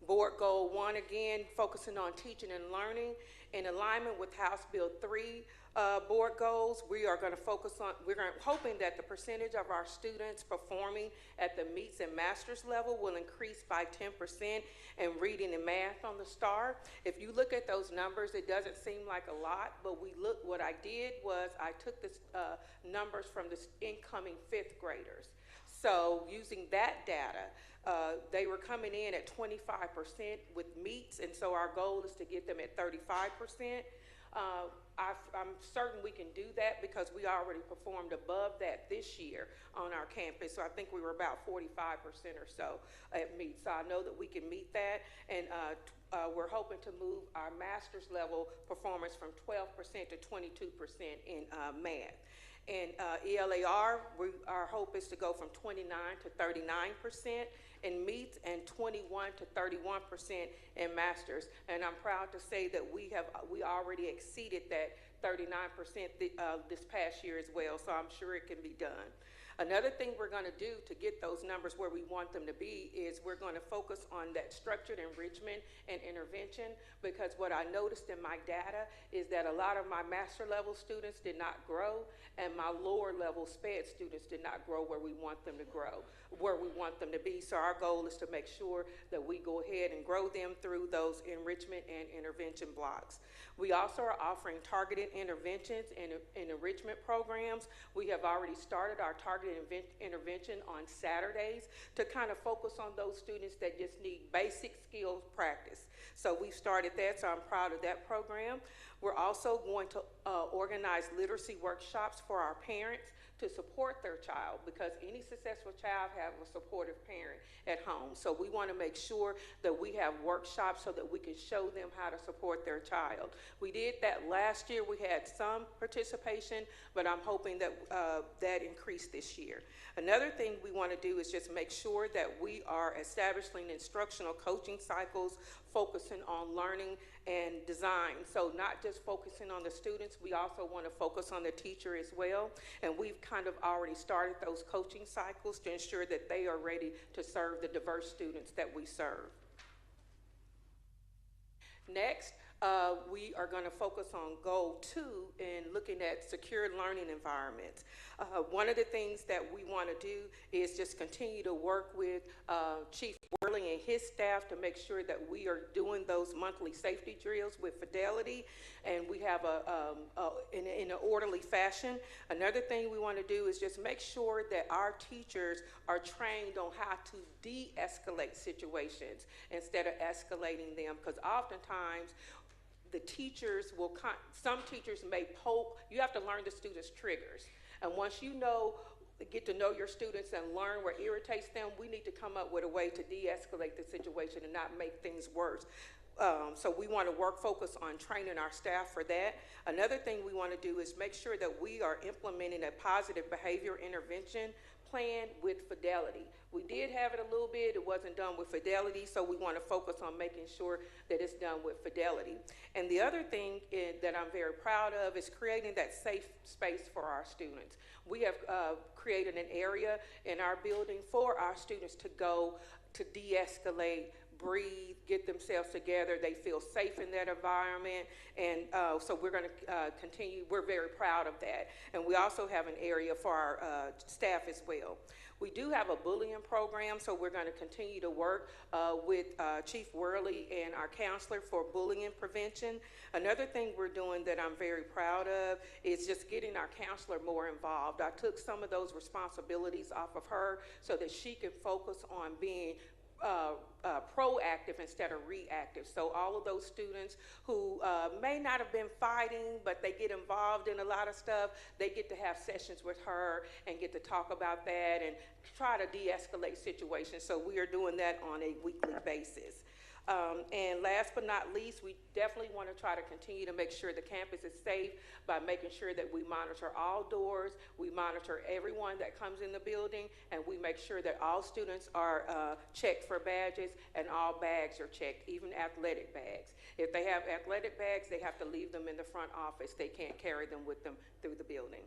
Board Goal 1, again, focusing on teaching and learning. In alignment with House Bill 3 board goals, we are going to focus on, hoping that the percentage of our students performing at the meets and masters level will increase by 10% in reading and math on the STAR. If you look at those numbers, it doesn't seem like a lot, but what I did was I took the numbers from the incoming 5th graders. So using that data, they were coming in at 25% with meets, and so our goal is to get them at 35%. I'm certain we can do that because we already performed above that this year on our campus. So I think we were about 45% or so at meets. So I know that we can meet that, and we're hoping to move our master's level performance from 12% to 22% in math. In ELAR, our hope is to go from 29 to 39% in meets and 21 to 31% in masters. And I'm proud to say that we already exceeded that 39% this past year as well, so I'm sure it can be done. Another thing we're going to do to get those numbers where we want them to be is we're going to focus on that structured enrichment and intervention, because what I noticed in my data is that a lot of my master level students did not grow, and my lower level SPED students did not grow where we want them to grow, where we want them to be. So our goal is to make sure that we go ahead and grow them through those enrichment and intervention blocks. We also are offering targeted interventions and enrichment programs. We have already started our targeted intervention on Saturdays to kind of focus on those students that just need basic skills practice. So we've started that, so I'm proud of that program. We're also going to organize literacy workshops for our parents to support their child, because any successful child has a supportive parent at home. So we want to make sure that we have workshops so that we can show them how to support their child. We did that last year. We had some participation, but I'm hoping that that increased this year. Another thing we want to do is just make sure that we are establishing instructional coaching cycles focusing on learning and design. So not just focusing on the students, we also want to focus on the teacher as well. And we've kind of already started those coaching cycles to ensure that they are ready to serve the diverse students that we serve. Next, we are going to focus on Goal 2 in looking at secure learning environments. One of the things that we want to do is just continue to work with Chief Whirling and his staff to make sure that we are doing those monthly safety drills with fidelity, and we have in an orderly fashion. Another thing we want to do is just make sure that our teachers are trained on how to de-escalate situations instead of escalating them, because oftentimes the teachers some teachers may poke. You have to learn the students' triggers. And once you get to know your students and learn what irritates them, we need to come up with a way to de-escalate the situation and not make things worse. So we want to focus on training our staff for that. Another thing we want to do is make sure that we are implementing a positive behavior intervention plan with fidelity. We did have it a little bit, it wasn't done with fidelity, so we want to focus on making sure that it's done with fidelity. And the other thing that I'm very proud of is creating that safe space for our students. We have created an area in our building for our students to go to de-escalate, breathe, get themselves together. They feel safe in that environment, and so we're going to continue. We're very proud of that. And we also have an area for our staff as well. We do have a bullying program, so we're going to continue to work with Chief Worley and our counselor for bullying prevention. Another thing we're doing that I'm very proud of is just getting our counselor more involved. I took some of those responsibilities off of her so that she can focus on being proactive instead of reactive. So all of those students who may not have been fighting, but they get involved in a lot of stuff, they get to have sessions with her and get to talk about that and try to de-escalate situations. So we are doing that on a weekly basis. And last but not least, we definitely want to try to continue to make sure the campus is safe by making sure that we monitor all doors, we monitor everyone that comes in the building, and we make sure that all students are checked for badges and all bags are checked, even athletic bags. If they have athletic bags, they have to leave them in the front office. They can't carry them with them through the building.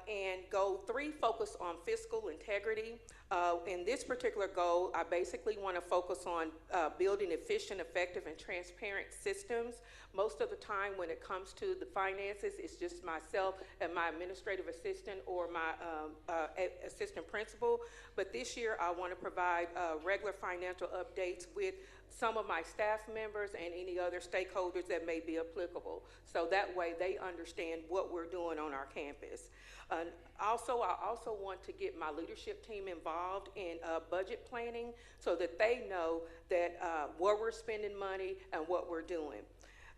And goal 3 focus on fiscal integrity. In this particular goal, I basically want to focus on building efficient, effective, and transparent systems. Most of the time when it comes to the finances, it's just myself and my administrative assistant or my assistant principal. But this year, I want to provide regular financial updates with some of my staff members and any other stakeholders that may be applicable. So that way they understand what we're doing on our campus. Also, I also want to get my leadership team involved in budget planning so that they know that where we're spending money and what we're doing.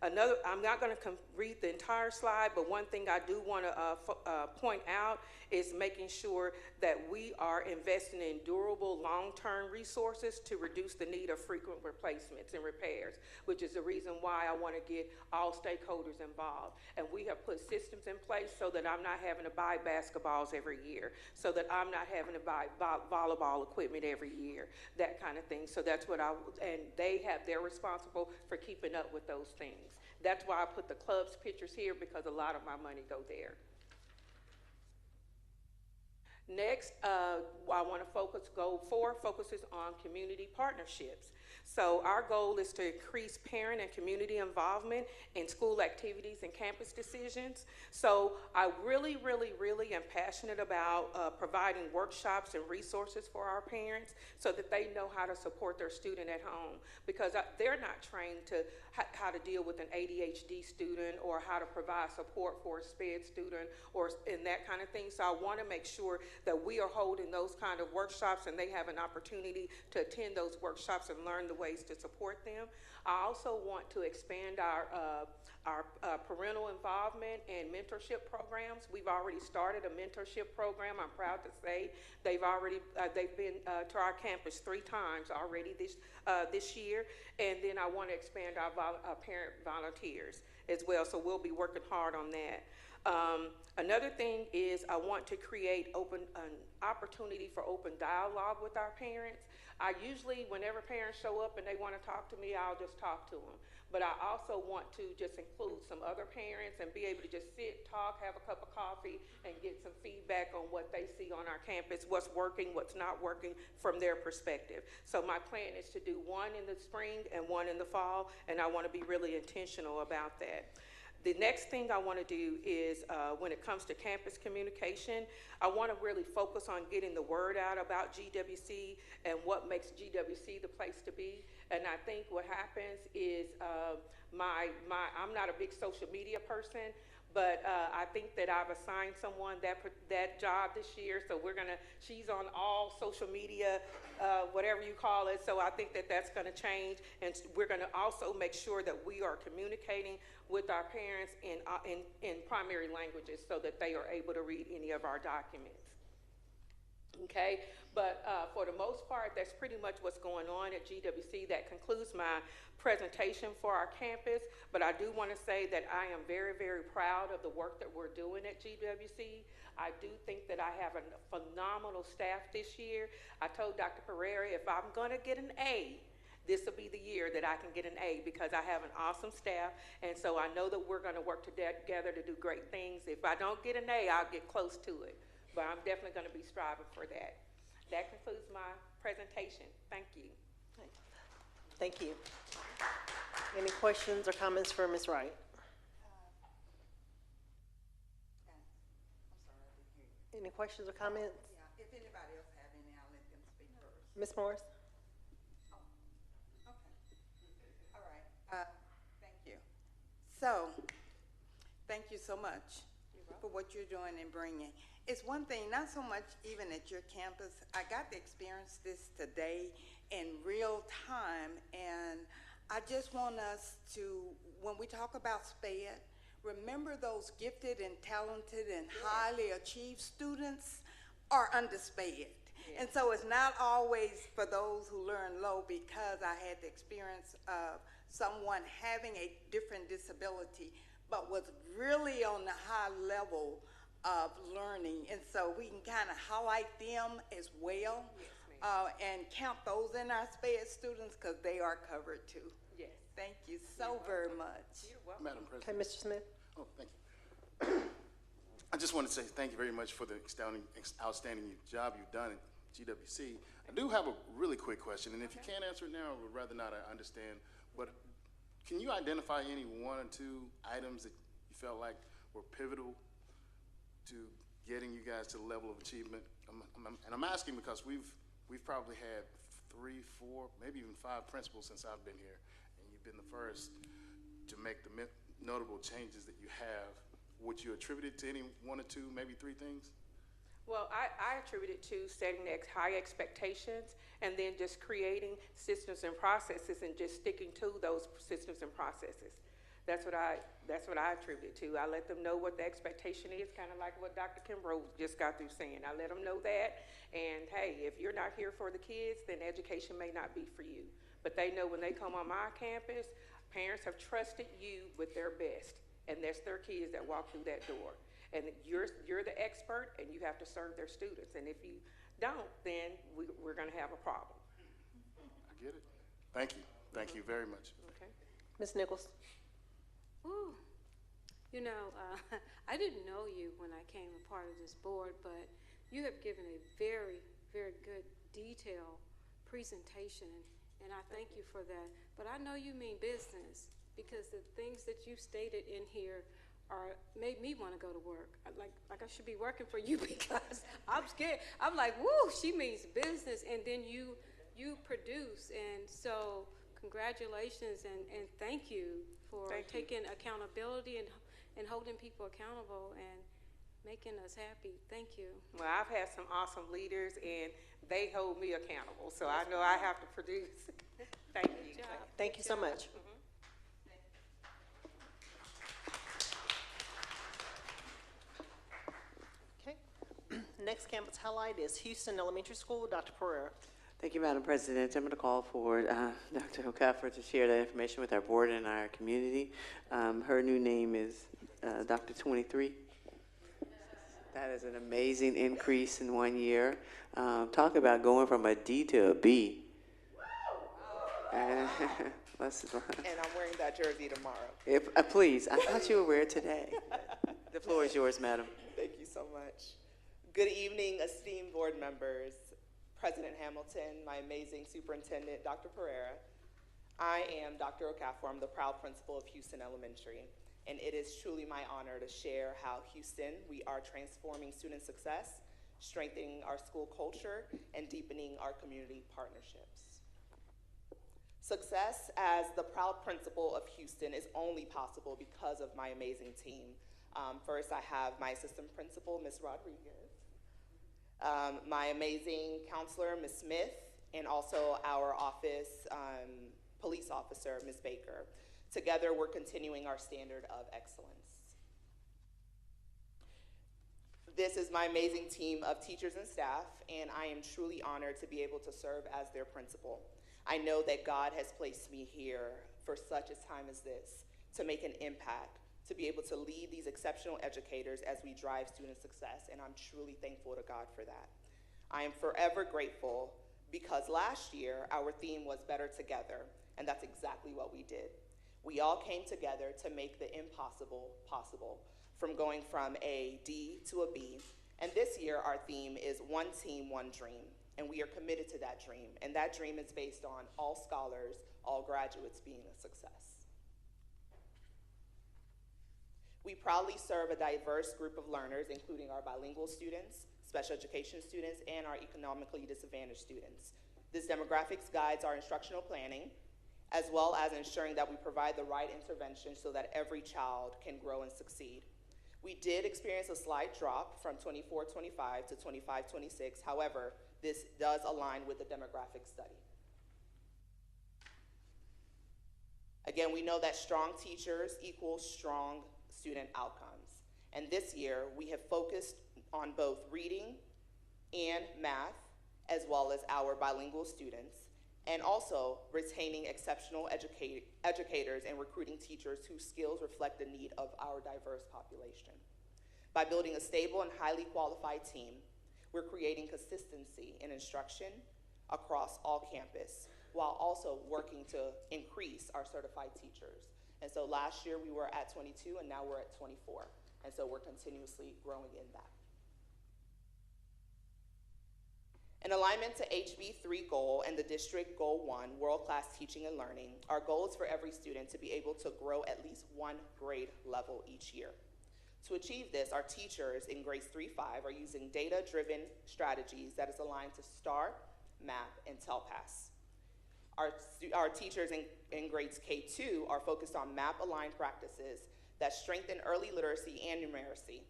I'm not going to read the entire slide, but one thing I do want to point out is making sure that we are investing in durable long-term resources to reduce the need of frequent replacements and repairs, which is the reason why I want to get all stakeholders involved. And we have put systems in place so that I'm not having to buy basketballs every year, so that I'm not having to buy volleyball equipment every year, that kind of thing. So that's what and they're responsible for keeping up with those things. That's why I put the club's pictures here, because a lot of my money go there. Next, I want to goal 4 focuses on community partnerships. So our goal is to increase parent and community involvement in school activities and campus decisions. So I really, really, really am passionate about providing workshops and resources for our parents so that they know how to support their student at home, because they're not trained to how to deal with an ADHD student or how to provide support for a SPED student or in that kind of thing. So I want to make sure that we are holding those kind of workshops and they have an opportunity to attend those workshops and learn the ways to support them. I also want to expand our parental involvement and mentorship programs. We've already started a mentorship program. I'm proud to say they've been to our campus 3 times already this year, and then I want to expand our parent volunteers as well. So we'll be working hard on that. Another thing is I want to create an opportunity for open dialogue with our parents. I usually, whenever parents show up and they want to talk to me, I'll just talk to them. But I also want to just include some other parents and be able to just sit, talk, have a cup of coffee, and get some feedback on what they see on our campus, what's working, what's not working from their perspective. So my plan is to do 1 in the spring and 1 in the fall, and I want to be really intentional about that. The next thing I want to do is when it comes to campus communication, I want to really focus on getting the word out about GWC and what makes GWC the place to be. And I think what happens is I'm not a big social media person, but I think that I've assigned someone that job this year. So she's on all social media, whatever you call it. So I think that that's going to change. And we're going to also make sure that we are communicating with our parents in primary languages so that they are able to read any of our documents. Okay, but for the most part, that's pretty much what's going on at GWC. That concludes my presentation for our campus, but I do want to say that I am very, very proud of the work that we're doing at GWC. I do think that I have a phenomenal staff this year. I told Dr. Pereira, if I'm going to get an A, this will be the year that I can get an A, because I have an awesome staff, and so I know that we're going to work together to do great things. If I don't get an A, I'll get close to it, but I'm definitely going to be striving for that. That concludes my presentation. Thank you. Thank you. Any questions or comments for Ms. Wright? Any questions or comments? Yeah, if anybody else have any, I'll let them speak first. Ms. Morris? All right, thank you. So, thank you so much for what you're doing and bringing. It's one thing, not so much even at your campus. I got to experience this today in real time, and I just want us to, when we talk about SPED, remember those gifted and talented and highly achieved students are under SPED. And so it's not always for those who learn low, because I had the experience of someone having a different disability, but was really on the high level of learning. And so we can kind of highlight them as well. And count those in our SPED students, because they are covered too. Yes. Thank you so very much. You're welcome. Madam Okay, President. Mr. Smith? Oh, thank you. I just want to say thank you very much for the outstanding job you've done at GWC. I do have a really quick question, and if you can't answer it now, or rather not, I understand, but can you identify any one or two items that you felt like were pivotal to getting you guys to the level of achievement? And I'm asking because we've probably had 3, 4, maybe even 5 principals since I've been here, and you've been the first to make the notable changes that you have. Would you attribute it to any 1 or 2, maybe 3 things? Well, I attribute it to setting high expectations and then just creating systems and processes and just sticking to those systems and processes. That's what I attribute it to. I let them know what the expectation is, kind of like what Dr. Kimbrough just got through saying. I let them know that, and hey, if you're not here for the kids, then education may not be for you. But they know when they come on my campus, parents have trusted you with their best, and that's their kids that walk through that door. And you're the expert, and you have to serve their students. And if you don't, then we're going to have a problem. I get it. Thank you. Thank you very much. Okay. Ms. Nichols. Ooh. You know, I didn't know you when I came a part of this board, but you have given a very, very good detailed presentation, and I thank you for that. But I know you mean business, because the things that you stated in here made me want to go to work. Like I should be working for you because I'm scared. I'm like, woo, she means business, and then you produce, and so congratulations and thank you for taking accountability and holding people accountable and making us happy. Thank you. Well, I've had some awesome leaders, and they hold me accountable, so I know I have to produce. Thank you. Thank you so much. Next campus highlight is Houston Elementary School, Dr. Pereira. Thank you, Madam President. I'm going to call for Dr. Okafor to share that information with our board and our community. Her new name is Dr. 23. That is an amazing increase in 1 year. Talk about going from a D to a B. And I'm wearing that jersey tomorrow. If, please, I thought you were wearing today. The floor is yours, madam. Thank you so much. Good evening, esteemed board members, President Hamilton, my amazing superintendent, Dr. Pereira. I am Dr. Okafor. I'm the proud principal of Houston Elementary, and it is truly my honor to share how Houston, we are transforming student success, strengthening our school culture, and deepening our community partnerships. Success as the proud principal of Houston is only possible because of my amazing team. First, I have my assistant principal, Ms. Rodriguez, my amazing counselor, Ms. Smith, and also our office police officer, Ms. Baker. Together, we're continuing our standard of excellence. This is my amazing team of teachers and staff, and I am truly honored to be able to serve as their principal. I know that God has placed me here for such a time as this, to make an impact, to be able to lead these exceptional educators as we drive student success, and I'm truly thankful to God for that. I am forever grateful because last year our theme was Better Together, and that's exactly what we did. We all came together to make the impossible possible, from going from a D to a B, and this year our theme is One Team, One Dream, and we are committed to that dream, and that dream is based on all scholars, all graduates being a success. We proudly serve a diverse group of learners, including our bilingual students, special education students, and our economically disadvantaged students. This demographics guides our instructional planning, as well as ensuring that we provide the right intervention so that every child can grow and succeed. We did experience a slight drop from 24-25 to 25-26. However, this does align with the demographic study. Again, we know that strong teachers equal strong student outcomes. And this year, we have focused on both reading and math, as well as our bilingual students, and also retaining exceptional educators and recruiting teachers whose skills reflect the need of our diverse population. By building a stable and highly qualified team, we're creating consistency in instruction across all campus, while also working to increase our certified teachers. And so last year we were at 22, and now we're at 24. And so we're continuously growing in that. In alignment to HB 3 goal and the district goal 1, world-class teaching and learning, our goal is for every student to be able to grow at least one grade level each year. To achieve this, our teachers in grades 3-5 are using data-driven strategies that is aligned to STAR, MAP, and TELPAS. Our teachers in grades K2 are focused on MAP-aligned practices that strengthen early literacy and numeracy.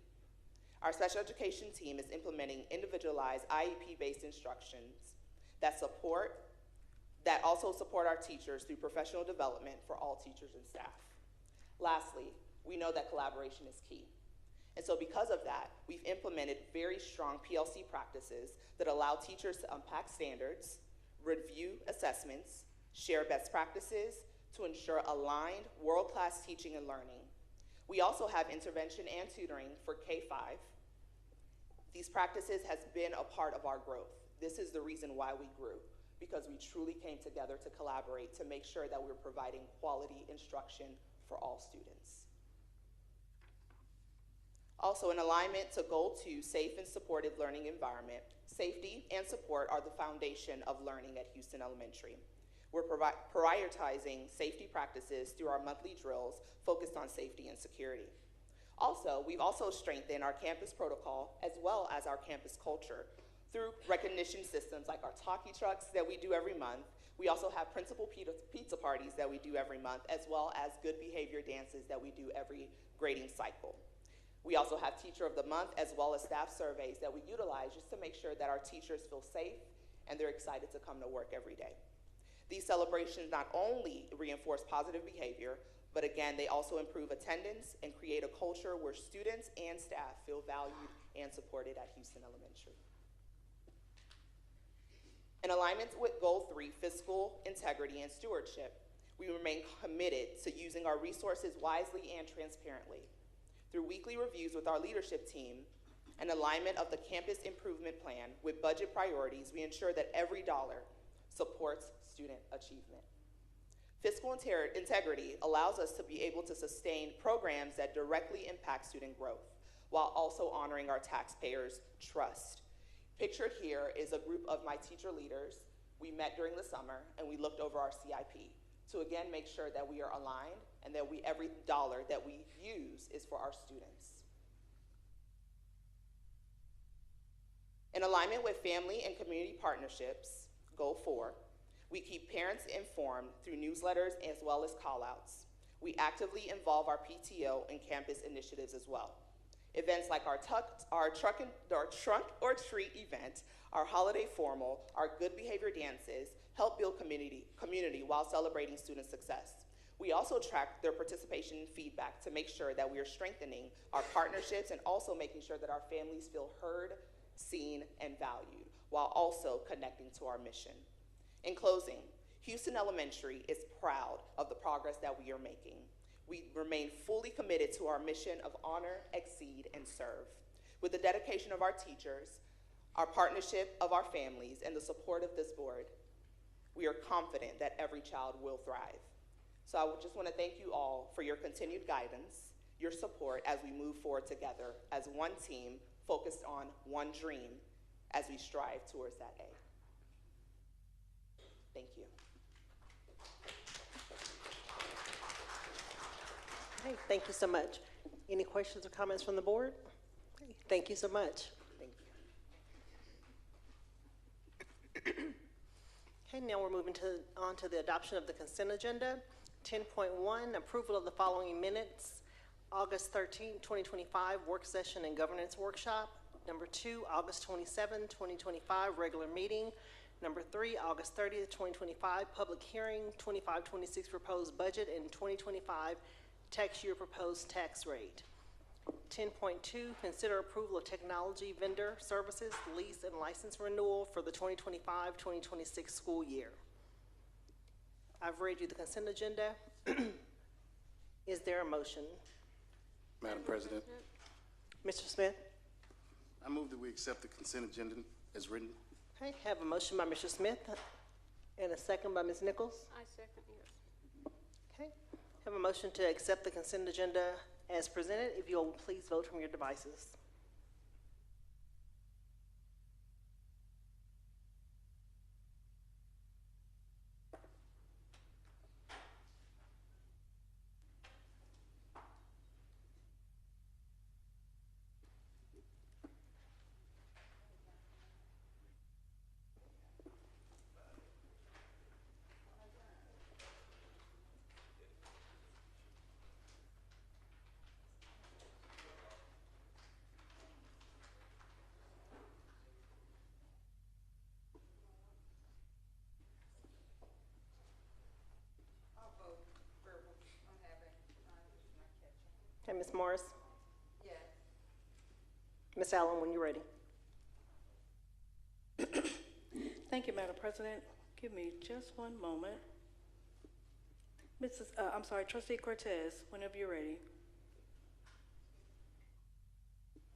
Our special education team is implementing individualized IEP-based instructions that also support our teachers through professional development for all teachers and staff. Lastly, we know that collaboration is key. And so because of that, we've implemented very strong PLC practices that allow teachers to unpack standards, review assessments, share best practices to ensure aligned world-class teaching and learning. We also have intervention and tutoring for K-5. These practices has been a part of our growth. This is the reason why we grew, because we truly came together to collaborate to make sure that we're providing quality instruction for all students. Also, in alignment to Goal 2, safe and supportive learning environment, safety and support are the foundation of learning at Houston Elementary. We're prioritizing safety practices through our monthly drills focused on safety and security. Also, we've also strengthened our campus protocol as well as our campus culture through recognition systems like our talkie trucks that we do every month. We also have principal pizza parties that we do every month, as well as good behavior dances that we do every grading cycle. We also have Teacher of the Month as well as staff surveys that we utilize just to make sure that our teachers feel safe and they're excited to come to work every day. These celebrations not only reinforce positive behavior, but again, they also improve attendance and create a culture where students and staff feel valued and supported at Houston Elementary. In alignment with Goal 3, fiscal integrity and stewardship, we remain committed to using our resources wisely and transparently. Through weekly reviews with our leadership team and alignment of the campus improvement plan with budget priorities, we ensure that every dollar supports student achievement. Fiscal integrity allows us to be able to sustain programs that directly impact student growth while also honoring our taxpayers' trust. Pictured here is a group of my teacher leaders. We met during the summer and we looked over our CIP to again make sure that we are aligned and that every dollar that we use is for our students. In alignment with family and community partnerships, Goal 4, we keep parents informed through newsletters as well as call-outs. We actively involve our PTO in campus initiatives as well. Events like our trunk or treat event, our holiday formal, our good behavior dances help build community while celebrating student success. We also track their participation and feedback to make sure that we are strengthening our partnerships and also making sure that our families feel heard, seen, and valued, while also connecting to our mission. In closing, Houston Elementary is proud of the progress that we are making. We remain fully committed to our mission of honor, exceed, and serve. With the dedication of our teachers, our partnership of our families, and the support of this board, we are confident that every child will thrive. So I would just want to thank you all for your continued guidance, your support as we move forward together as one team focused on one dream as we strive towards that A. Thank you. Okay, thank you so much. Any questions or comments from the board? Okay, thank you so much. Thank you. Okay, now we're moving on to the adoption of the consent agenda. 10.1, approval of the following minutes. August 13, 2025, work session and governance workshop. Number 2, August 27, 2025, regular meeting. Number 3, August 30th, 2025, public hearing, 25-26 proposed budget and 2025 tax year proposed tax rate. 10.2, consider approval of technology vendor services, lease and license renewal for the 2025-2026 school year. I've read you the consent agenda. Is there a motion? Madam President, Mr. Smith? I move that we accept the consent agenda as written. Okay, have a motion by Mr. Smith and a second by Ms. Nichols. I second, yes. Okay, have a motion to accept the consent agenda as presented. If you'll please vote from your devices. Okay, Ms. Morris? Yes. Ms. Allen, when you're ready. Thank you, Madam President. Give me just one moment. Trustee Cortez, whenever you're ready.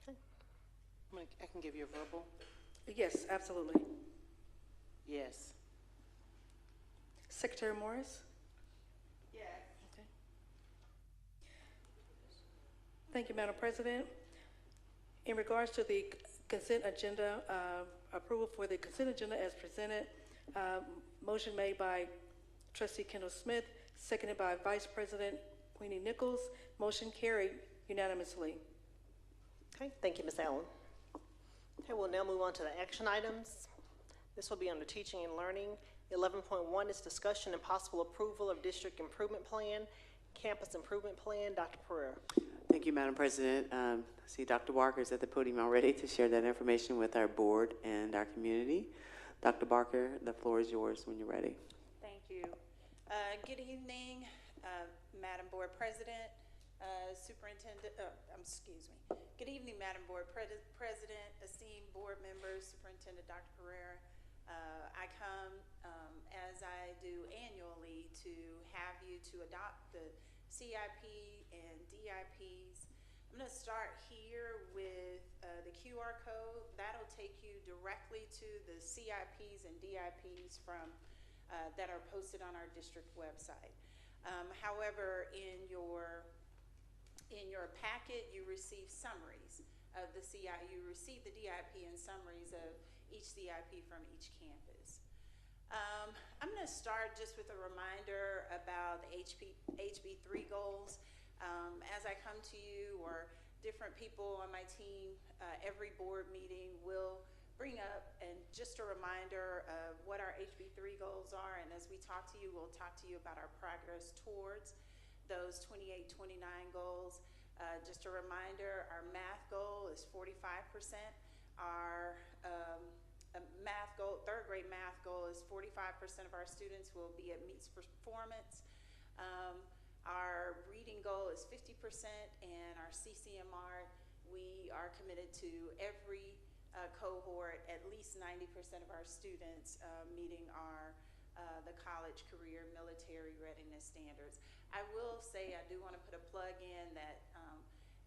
Okay. I can give you a verbal. Yes, absolutely. Yes. Secretary Morris? Yes. Okay. Thank you, Madam President. In regards to the consent agenda, approval for the consent agenda as presented, motion made by Trustee Kendall Smith, seconded by Vice President Queenie Nichols. Motion carried unanimously. Okay, thank you, Ms. Allen. Okay, we'll now move on to the action items. This will be under teaching and learning. 11.1 is discussion and possible approval of district improvement plan, campus improvement plan. Dr. Pereira. Thank you, Madam President. I see Dr. Barker is at the podium already to share that information with our board and our community. Dr. Barker, the floor is yours when you're ready. Thank you. Good evening, Madam Board President, Superintendent, excuse me. Good evening, Madam Board President, esteemed board members, Superintendent Dr. Pereira. I come, as I do annually, to have you to adopt the CIP and DIPs. I'm going to start here with the QR code. That'll take you directly to the CIPs and DIPs from that are posted on our district website. However, in your packet, you receive summaries of the CIP. You receive the DIP and summaries of each CIP from each campus. I'm going to start just with a reminder about the HB3 goals. As I come to you, or different people on my team, every board meeting will bring up and just a reminder of what our HB3 goals are. And as we talk to you, we'll talk to you about our progress towards those 28-29 goals. Just a reminder, our math goal is 45%. Our math goal, third grade math goal is 45% of our students will be at meets performance. Our reading goal is 50%, and our CCMR, we are committed to every cohort, at least 90% of our students meeting our the college, career, military readiness standards. I will say I do want to put a plug in that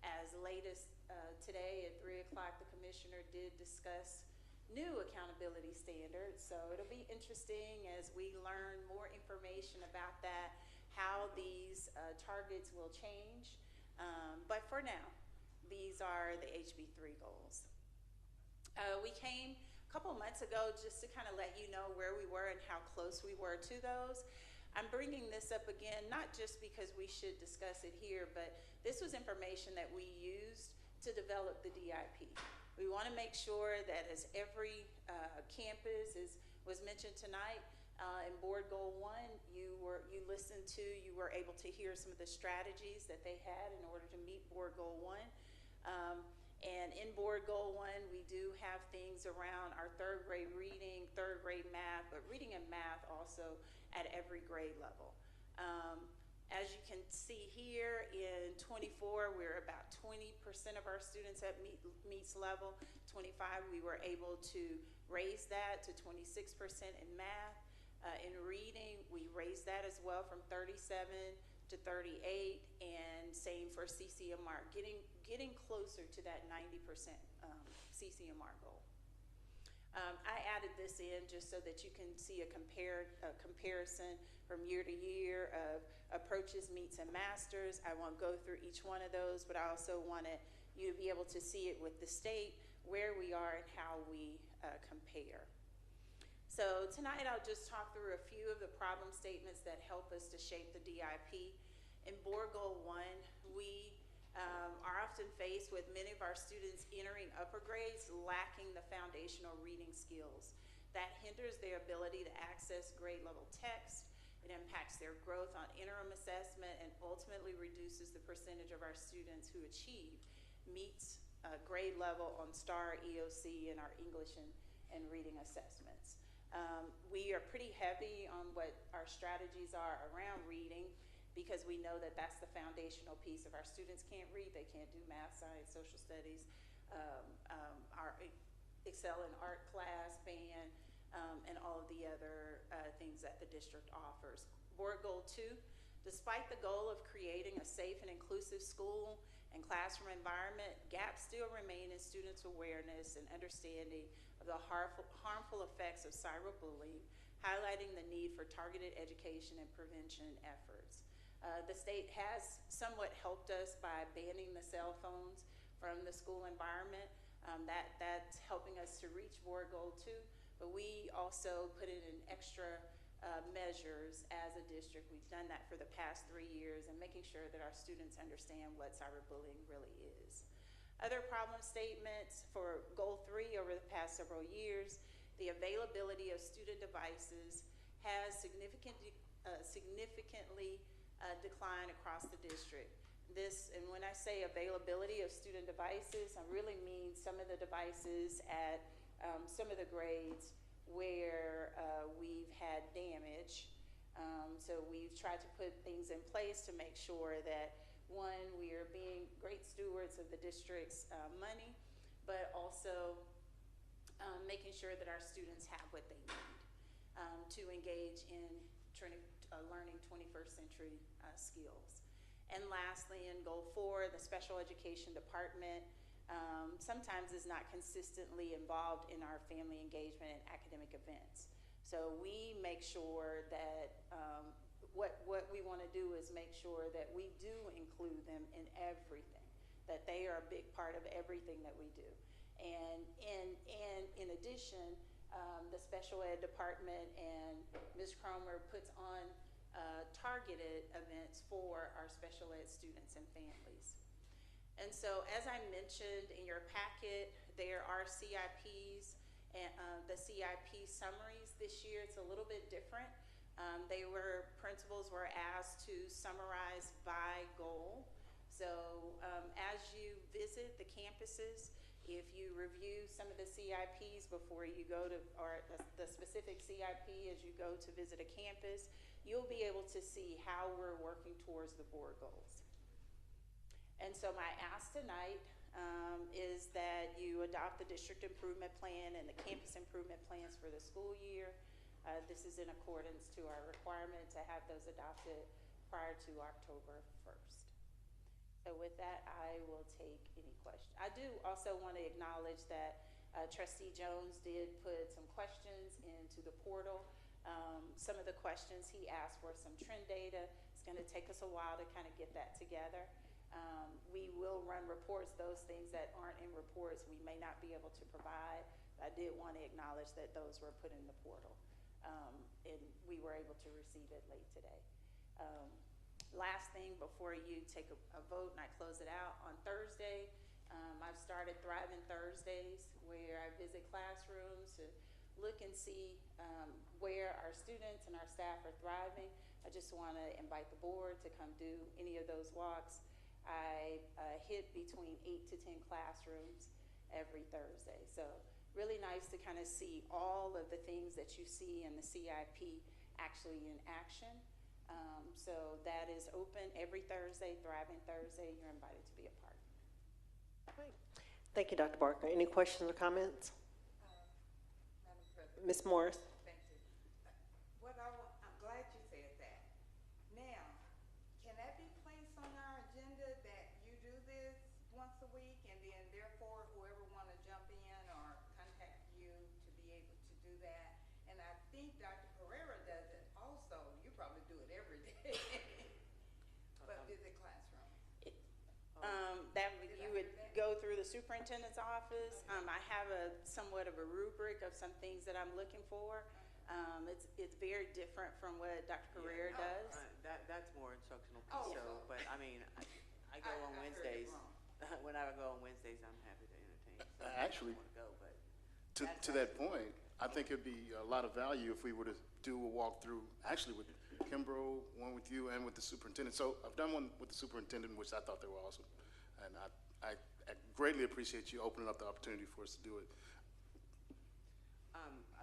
as late as today at 3 o'clock, the commissioner did discuss new accountability standards. So it'll be interesting as we learn more information about that, how these targets will change. But for now, these are the HB3 goals. We came a couple months ago just to kind of let you know where we were and how close we were to those. I'm bringing this up again, not just because we should discuss it here, but this was information that we used to develop the DIP. We want to make sure that as every campus was mentioned tonight, in Board Goal 1, you were able to hear some of the strategies that they had in order to meet Board Goal 1. And in Board Goal 1, we do have things around our third grade reading, third grade math, but reading and math also at every grade level. As you can see here, in 24, we're about 20% of our students at meets level. 25, we were able to raise that to 26% in math. In reading, we raised that as well from 37 to 38, and same for CCMR, getting closer to that 90% CCMR goal. I added this in just so that you can see a comparison from year to year of approaches, meets, and masters. I won't go through each one of those, but I also wanted you to be able to see it with the state, where we are and how we compare. So tonight I'll just talk through a few of the problem statements that help us to shape the DIP. In Board Goal 1, we are often faced with many of our students entering upper grades lacking the foundational reading skills. That hinders their ability to access grade level text. It impacts their growth on interim assessment and ultimately reduces the percentage of our students who achieve meets grade level on STAR, EOC, and our English and reading assessments. We are pretty heavy on what our strategies are around reading, because we know that that's the foundational piece. If our students can't read, they can't do math, science, social studies, our excel in art class, band, and all of the other things that the district offers. Board Goal 2, despite the goal of creating a safe and inclusive school and classroom environment, gaps still remain in students' awareness and understanding of the harmful effects of cyberbullying, highlighting the need for targeted education and prevention efforts. The state has somewhat helped us by banning the cell phones from the school environment. That's helping us to reach Board Goal 2, but we also put in an extra measures as a district. We've done that for the past 3 years and making sure that our students understand what cyberbullying really is. Other problem statements for Goal 3 over the past several years, the availability of student devices has significantly decline across the district. And when I say availability of student devices, I really mean some of the devices at some of the grades where we've had damage. So we've tried to put things in place to make sure that, one, we are being great stewards of the district's money, but also making sure that our students have what they need to engage in learning 21st century skills. And lastly, in Goal 4, the special education department sometimes is not consistently involved in our family engagement and academic events. So we make sure that what we want to do is make sure that we do include them in everything, that they are a big part of everything that we do. And in addition, the special ed department and Ms. Cromer puts on targeted events for our special ed students and families. And so, as I mentioned in your packet, there are CIPs and the CIP summaries this year. It's a little bit different. Principals were asked to summarize by goal. So as you visit the campuses, if you review some of the CIPs before you go to, or the specific CIP as you go to visit a campus, you'll be able to see how we're working towards the board goals. And so my ask tonight is that you adopt the district improvement plan and the campus improvement plans for the school year. This is in accordance to our requirement to have those adopted prior to October 1st. So with that, I will take any questions. I do also want to acknowledge that Trustee Jones did put some questions into the portal. Some of the questions he asked for some trend data. It's going to take us a while to kind of get that together. We will run reports. Those things that aren't in reports we may not be able to provide. I did want to acknowledge that those were put in the portal. And we were able to receive it late today. Last thing before you take a vote and I close it out, on Thursday, I've started Thriving Thursdays, where I visit classrooms to look and see where our students and our staff are thriving. I just want to invite the board to come do any of those walks. I hit between 8 to 10 classrooms every Thursday. So really nice to kind of see all of the things that you see in the CIP actually in action. So that is open every Thursday, Thriving Thursday. You're invited to be a part. Great. Thank you, Dr. Barker. Any questions or comments? Madam President. Ms. Morris. Thank you. I'm glad you said that. Now, can that be placed on our agenda that you do this once a week, and then therefore whoever want to jump in or contact you to be able to do that? And I think Dr. Pereira does it also. You probably do it every day. go through the superintendent's office. I have somewhat of a rubric of some things that I'm looking for. It's very different from what Dr. Pereira does. That's more instructional Oh. piece, so, but I mean, I go on Wednesdays. When I go on Wednesdays, I'm happy to entertain. So Actually, I don't wanna go, but to that point, I think it'd be a lot of value if we were to do a walkthrough, actually with Kimbrough, one with you, and with the superintendent. So I've done one with the superintendent, which I thought they were awesome. And I greatly appreciate you opening up the opportunity for us to do it.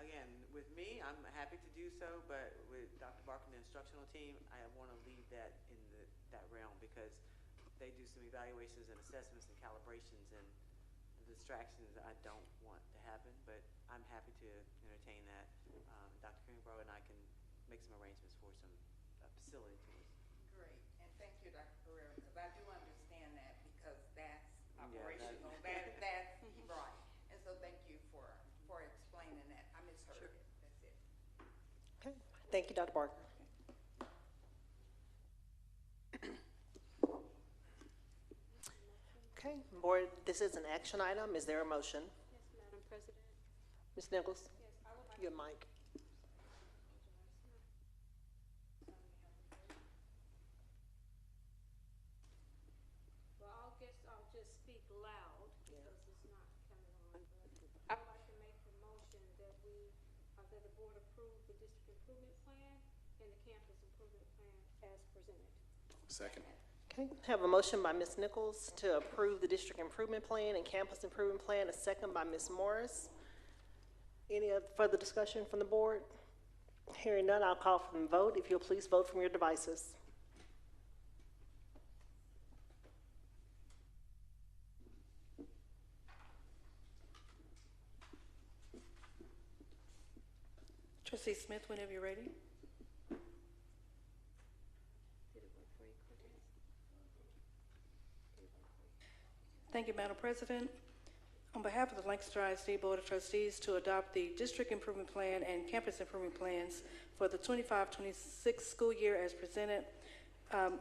Again, with me, I'm happy to do so, but with Dr. Barker and the instructional team, I want to leave that in that realm because they do some evaluations and assessments and calibrations and the distractions I don't want to happen, but I'm happy to entertain that. Dr. Kimbrough and I can make some arrangements for some facility tours. Great, and thank you, Dr. Pereira, because I do understand that because that's operational, that's right. And so thank you for explaining that. I misheard it, that's it. Okay. Thank you, Dr. Barker. Okay, board, this is an action item. Is there a motion? Yes, Madam President. Ms. Nichols? Yes, I would like Your mic. Well, I guess I'll just speak loud because it's not coming on. But I would like to make the motion that that the board approve the district improvement plan and the campus improvement plan as presented. Second. Okay, have a motion by Ms. Nichols to approve the district improvement plan and campus improvement plan, a second by Ms. Morris. Any further discussion from the board? Hearing none, I'll call for the vote. If you'll please vote from your devices. Trustee Smith, whenever you're ready. Thank you, Madam President. On behalf of the Lancaster ISD Board of Trustees to adopt the District Improvement Plan and Campus Improvement Plans for the 25-26 school year as presented,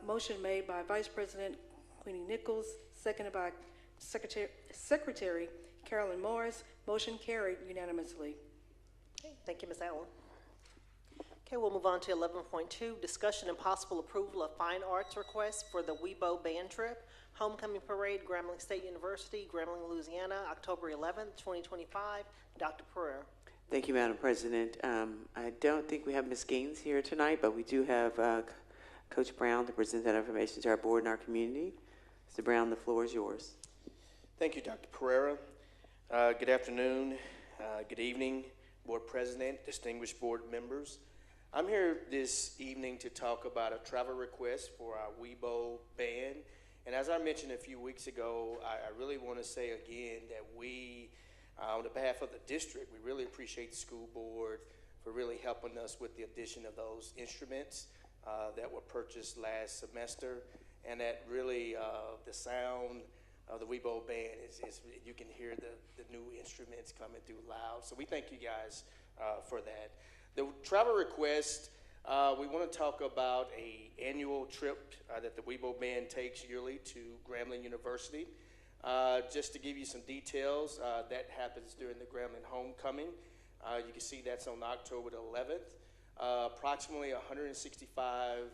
motion made by Vice President Queenie Nichols, seconded by Secretary Carolyn Morris. Motion carried unanimously. Okay, thank you, Ms. Allen. Okay, we'll move on to 11.2, discussion and possible approval of fine arts requests for the WEBO band trip. Homecoming Parade, Grambling State University, Grambling, Louisiana, October 11th, 2025. Dr. Pereira. Thank you, Madam President. I don't think we have Ms. Gaines here tonight, but we do have Coach Brown to present that information to our board and our community. Mr. Brown, the floor is yours. Thank you, Dr. Pereira. Good afternoon, good evening, Board President, distinguished board members. I'm here this evening to talk about a travel request for our WEBO band. And as I mentioned a few weeks ago, I really want to say again that we, on the behalf of the district, we really appreciate the school board for really helping us with the addition of those instruments that were purchased last semester. And that really, the sound of the WEBO band is you can hear the new instruments coming through loud. So we thank you guys for that. The travel request, we want to talk about an annual trip that the WEBO band takes yearly to Grambling University. Just to give you some details, that happens during the Grambling homecoming. You can see that's on October the 11th. Approximately 165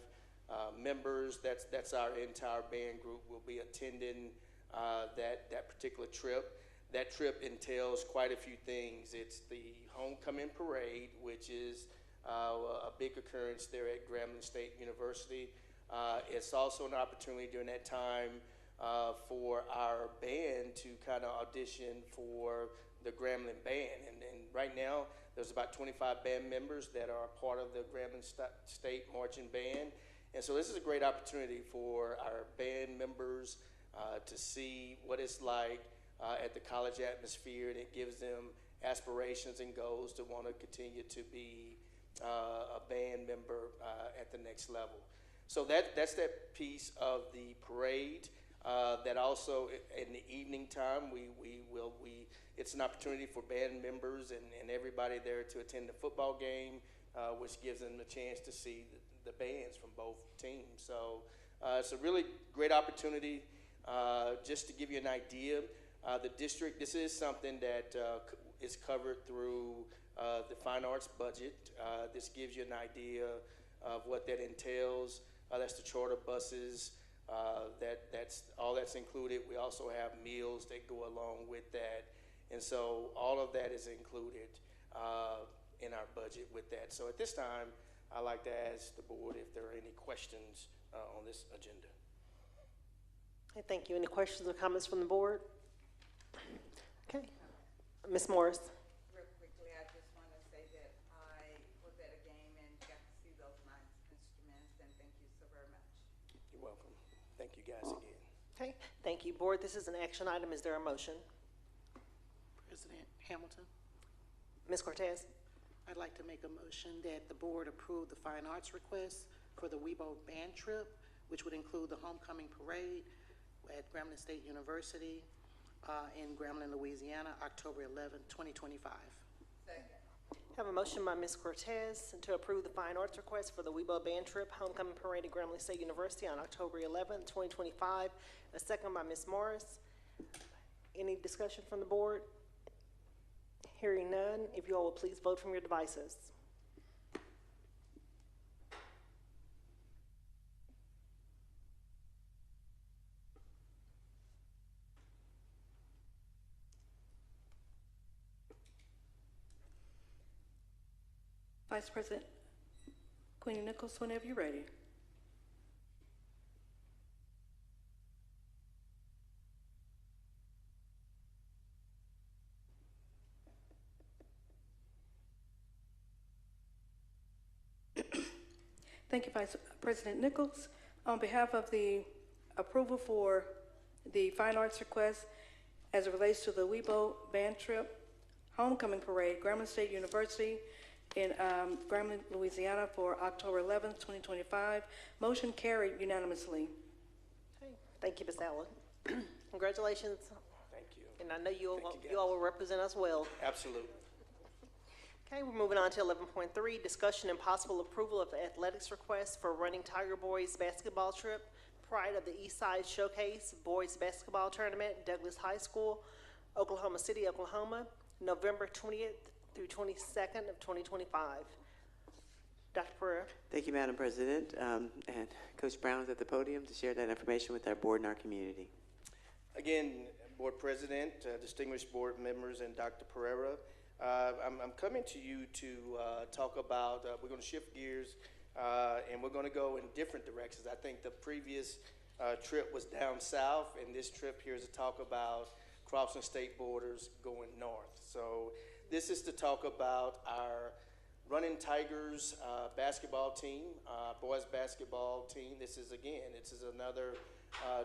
members, that's our entire band group, will be attending that particular trip. That trip entails quite a few things. It's the homecoming parade, which is a big occurrence there at Grambling State University. It's also an opportunity during that time for our band to kind of audition for the Grambling band. And right now, there's about 25 band members that are part of the Grambling State Marching Band. And so this is a great opportunity for our band members to see what it's like at the college atmosphere, and it gives them aspirations and goals to want to continue to be a band member at the next level. So that's that piece of the parade. That also in the evening time, it's an opportunity for band members and everybody there to attend the football game, which gives them a chance to see the bands from both teams. So it's a really great opportunity. Just to give you an idea, The district, this is something that is covered through the fine arts budget. This gives you an idea of what that entails. That's the charter buses. That's all that's included. We also have meals that go along with that. And so all of that is included in our budget with that. So at this time, I'd like to ask the board if there are any questions on this agenda. Okay, thank you. Any questions or comments from the board? Okay. Ms. Morris. Real quickly, I just want to say that I was at a game and got to see those nice instruments, and thank you so very much. You're welcome. Thank you guys again. Okay, thank you. Board, this is an action item. Is there a motion? President Hamilton, Ms. Cortez? I'd like to make a motion that the board approve the fine arts request for the WEBO band trip, which would include the homecoming parade at Grambling State University in Grambling, Louisiana, October 11, 2025. Second. Have a motion by Ms. Cortez to approve the fine arts request for the WEBO band trip homecoming parade at Grambling State University on October 11, 2025. A second by Ms. Morris. Any discussion from the board? Hearing none, if you all will please vote from your devices. Vice President Quinn Nichols, whenever you're ready. Thank you, Vice President Nichols. On behalf of the approval for the fine arts request as it relates to the WEBO band trip homecoming parade, Grambling State University in Grambling, Louisiana for October 11th, 2025. Motion carried unanimously. Okay. Thank you, Ms. Allen. Congratulations. Thank you. And I know you you all will represent us well. Absolutely. Okay, we're moving on to 11.3, discussion and possible approval of athletics request for running Tiger Boys basketball trip, Pride of the Eastside Showcase Boys Basketball Tournament, Douglas High School, Oklahoma City, Oklahoma, November 20th through 22nd of 2025. Dr. Pereira. Thank you, Madam President. And Coach Brown is at the podium to share that information with our board and our community. Again, Board President, distinguished board members, and Dr. Pereira, I'm coming to you to talk about, we're going to shift gears and we're going to go in different directions. I think the previous trip was down south, and this trip here is to talk about crossing state borders going north. So this is to talk about our Running Tigers basketball team, boys basketball team. This is another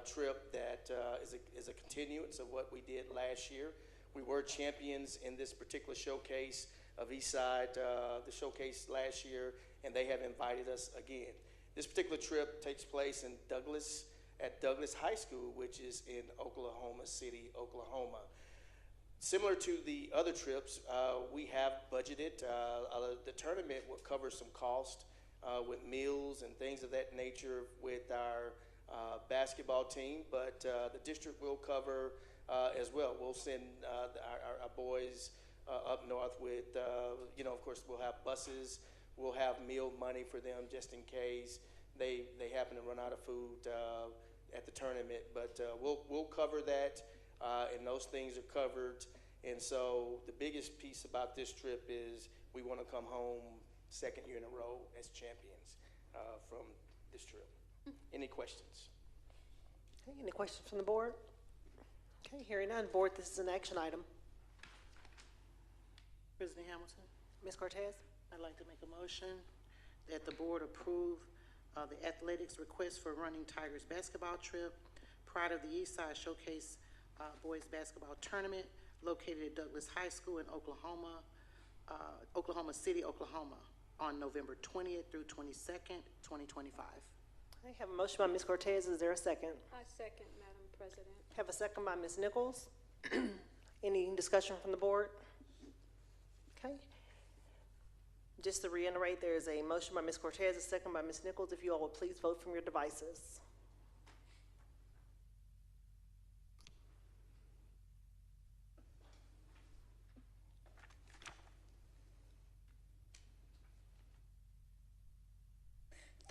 trip that is a continuance of what we did last year. We were champions in this particular showcase of Eastside, the showcase last year, and they have invited us again. This particular trip takes place in Douglas, at Douglas High School, which is in Oklahoma City, Oklahoma. Similar to the other trips, we have budgeted. The tournament will cover some cost with meals and things of that nature with our basketball team, but the district will cover as well. We'll send our boys up north with, of course, we'll have buses. We'll have meal money for them just in case they happen to run out of food at the tournament. But we'll cover that, and those things are covered. And so the biggest piece about this trip is we want to come home second year in a row as champions from this trip. Any questions? Okay, any questions from the board? Okay, hearing none. Board, this is an action item. President Hamilton, Ms. Cortez? I'd like to make a motion that the board approve the athletics request for Running Tigers basketball trip, Pride of the Eastside Showcase Boys Basketball Tournament, located at Douglas High School in Oklahoma, Oklahoma City, Oklahoma, on November 20th through 22nd, 2025. I have a motion by Ms. Cortez. Is there a second? I second, Madam President. Have a second by Ms. Nichols. Any discussion from the board? Okay. Just to reiterate, there is a motion by Ms. Cortez, a second by Ms. Nichols. If you all will please vote from your devices.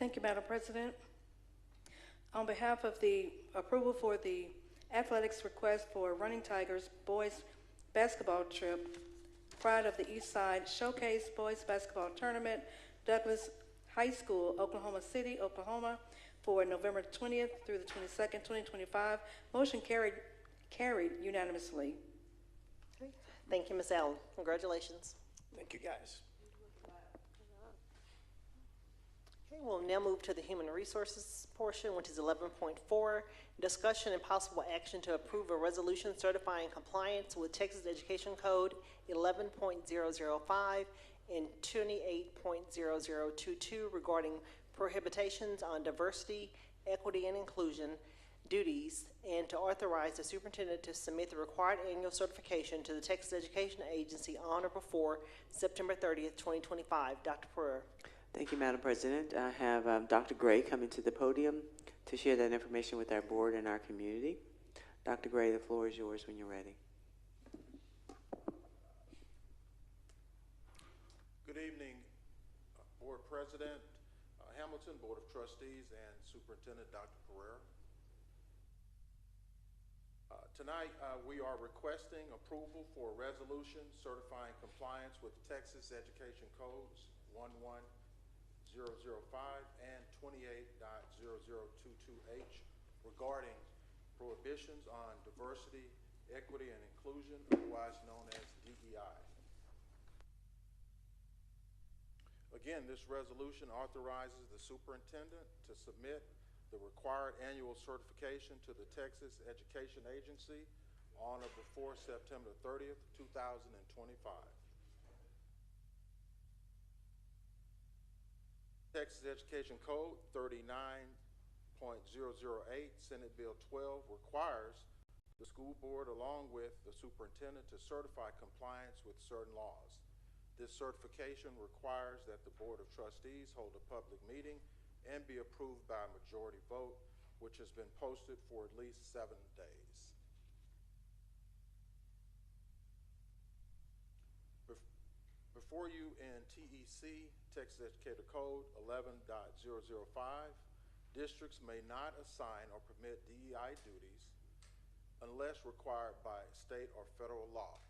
Thank you, Madam President. On behalf of the approval for the athletics request for Running Tigers boys basketball trip, Pride of the East Side Showcase Boys Basketball Tournament, Douglas High School, Oklahoma City, Oklahoma, for November 20th through the 22nd, 2025. Motion carried unanimously. Thank you, Ms. Allen. Congratulations. Thank you, guys. Okay, we'll now move to the human resources portion, which is 11.4, discussion and possible action to approve a resolution certifying compliance with Texas Education Code 11.005 and 28.0022 regarding prohibitions on diversity, equity, and inclusion duties, and to authorize the superintendent to submit the required annual certification to the Texas Education Agency on or before September 30th, 2025. Dr. Pereira. Thank you, Madam President. I have Dr. Gray coming to the podium to share that information with our board and our community. Dr. Gray, the floor is yours when you're ready. Good evening, Board President Hamilton, Board of Trustees, and Superintendent Dr. Pereira. Tonight, we are requesting approval for a resolution certifying compliance with Texas Education Codes 11005 and 28.0022H regarding prohibitions on diversity, equity, and inclusion, otherwise known as DEI. Again, this resolution authorizes the superintendent to submit the required annual certification to the Texas Education Agency on or before September 30th, 2025. Texas Education Code 39.008, Senate Bill 12, requires the school board along with the superintendent to certify compliance with certain laws. This certification requires that the Board of Trustees hold a public meeting and be approved by a majority vote, which has been posted for at least 7 days. Before you in TEC, Texas Educator Code 11.005, districts may not assign or permit DEI duties unless required by state or federal law.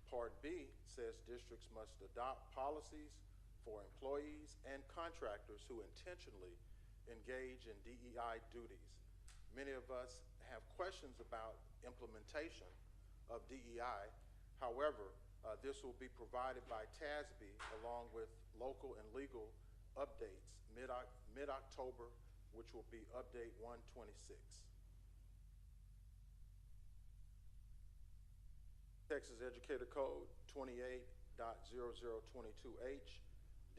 Part B says districts must adopt policies for employees and contractors who intentionally engage in DEI duties. Many of us have questions about implementation of DEI. However, this will be provided by TASB along with local and legal updates mid-October, which will be update 126. Texas Educator Code 28.0022H,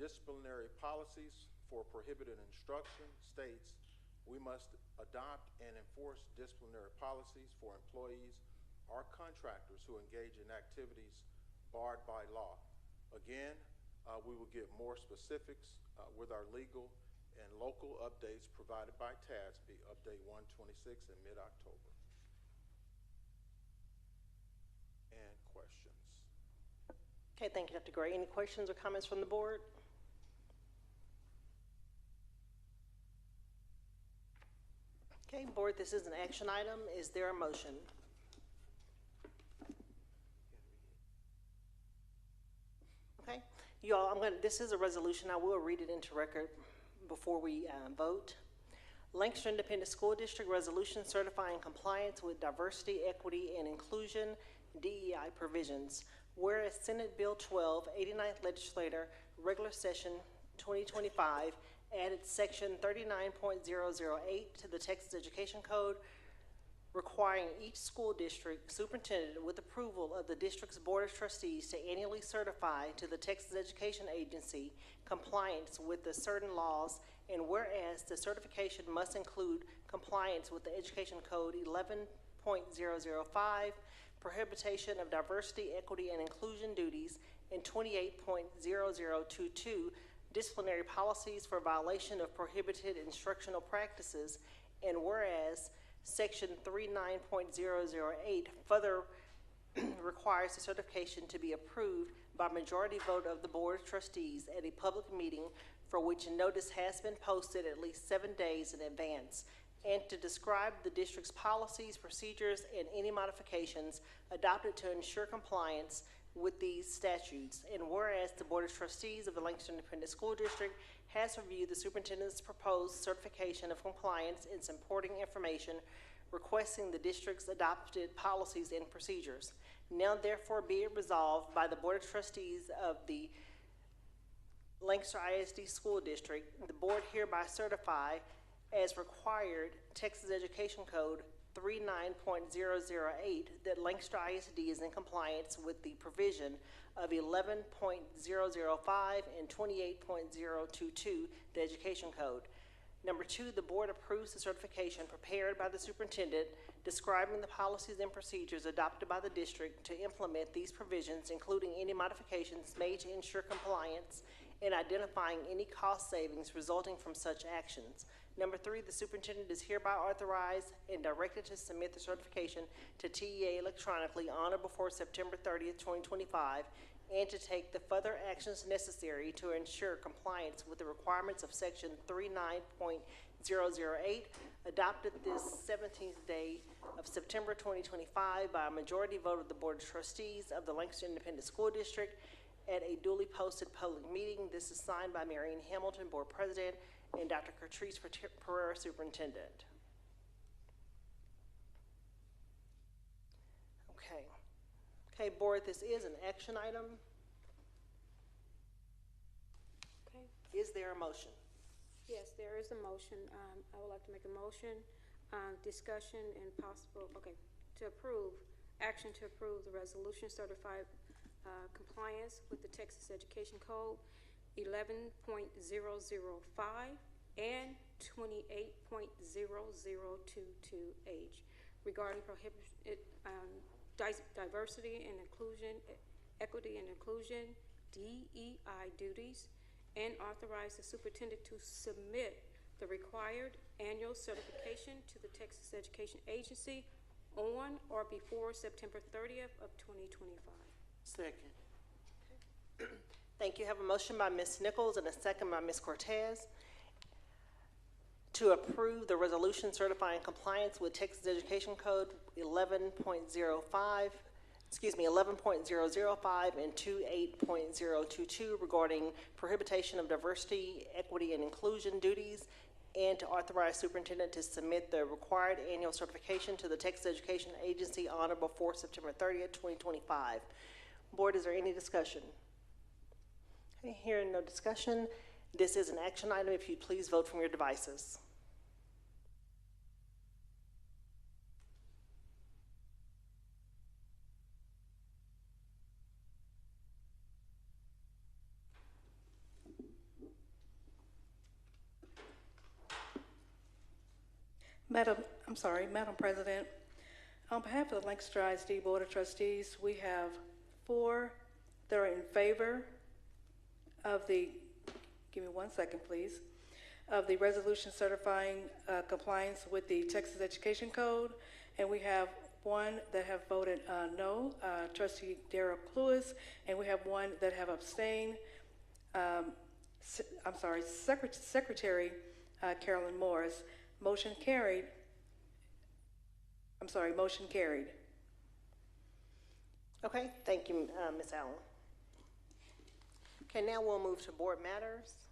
disciplinary policies for prohibited instruction, states we must adopt and enforce disciplinary policies for employees or contractors who engage in activities barred by law. Again, we will get more specifics with our legal and local updates provided by TASB, update 126 in mid-October. And questions? Okay, thank you, Dr. Gray. Any questions or comments from the board? Okay, board, this is an action item. Is there a motion? Okay, you all, this is a resolution. I will read it into record before we vote. Lancaster Independent School District resolution certifying compliance with diversity, equity, and inclusion DEI provisions. Whereas Senate Bill 12, 89th Legislature, regular session 2025, added section 39.008 to the Texas Education Code, requiring each school district superintendent with approval of the district's Board of Trustees to annually certify to the Texas Education Agency compliance with the certain laws, and whereas the certification must include compliance with the Education Code 11.005, prohibition of diversity, equity, and inclusion duties, and 28.0022, disciplinary policies for violation of prohibited instructional practices, and whereas Section 39.008 further requires the certification to be approved by majority vote of the Board of Trustees at a public meeting for which notice has been posted at least 7 days in advance, and to describe the district's policies, procedures, and any modifications adopted to ensure compliance with these statutes. And whereas the Board of Trustees of the Lancaster Independent School District has reviewed the superintendent's proposed certification of compliance and supporting information requesting the district's adopted policies and procedures. Now therefore be it resolved by the Board of Trustees of the Lancaster ISD School District, the board hereby certify as required Texas Education Code 39.008 that Lancaster ISD is in compliance with the provision of 11.005 and 28.022 the Education Code. Number 2, the board approves the certification prepared by the superintendent describing the policies and procedures adopted by the district to implement these provisions, including any modifications made to ensure compliance and identifying any cost savings resulting from such actions. Number 3, the superintendent is hereby authorized and directed to submit the certification to TEA electronically on or before September 30th, 2025, and to take the further actions necessary to ensure compliance with the requirements of Section 39.008, adopted this 17th day of September 2025 by a majority vote of the Board of Trustees of the Lancaster Independent School District at a duly posted public meeting. This is signed by Marion Hamilton, Board President, and Dr. Chryste Pereira, Superintendent. Okay, board, this is an action item. Okay. Is there a motion? Yes, there is a motion. I would like to make a motion, discussion and possible, to approve, action to approve the resolution certified compliance with the Texas Education Code 11.005 and 28.0022H regarding diversity and inclusion, equity and inclusion, DEI duties, and authorize the superintendent to submit the required annual certification to the Texas Education Agency on or before September 30th of 2025. Second. Thank you. Have a motion by Ms. Nichols and a second by Ms. Cortez to approve the resolution certifying compliance with Texas Education Code 11.005 and 28.022 regarding prohibition of diversity, equity, and inclusion duties, and to authorize superintendent to submit the required annual certification to the Texas Education Agency on or before September 30th, 2025. Board, is there any discussion? Okay, hearing no discussion, this is an action item. If you'd please vote from your devices. Madam President, on behalf of the Lancaster ISD Board of Trustees, we have 4 that are in favor of the, give me 1 second please, of the resolution certifying compliance with the Texas Education Code, and we have 1 that have voted no, Trustee Darrell Lewis, and we have 1 that have abstained. Secretary Carolyn Morris. Motion carried. Motion carried. Okay, thank you, Ms. Allen. Okay, now we'll move to board matters.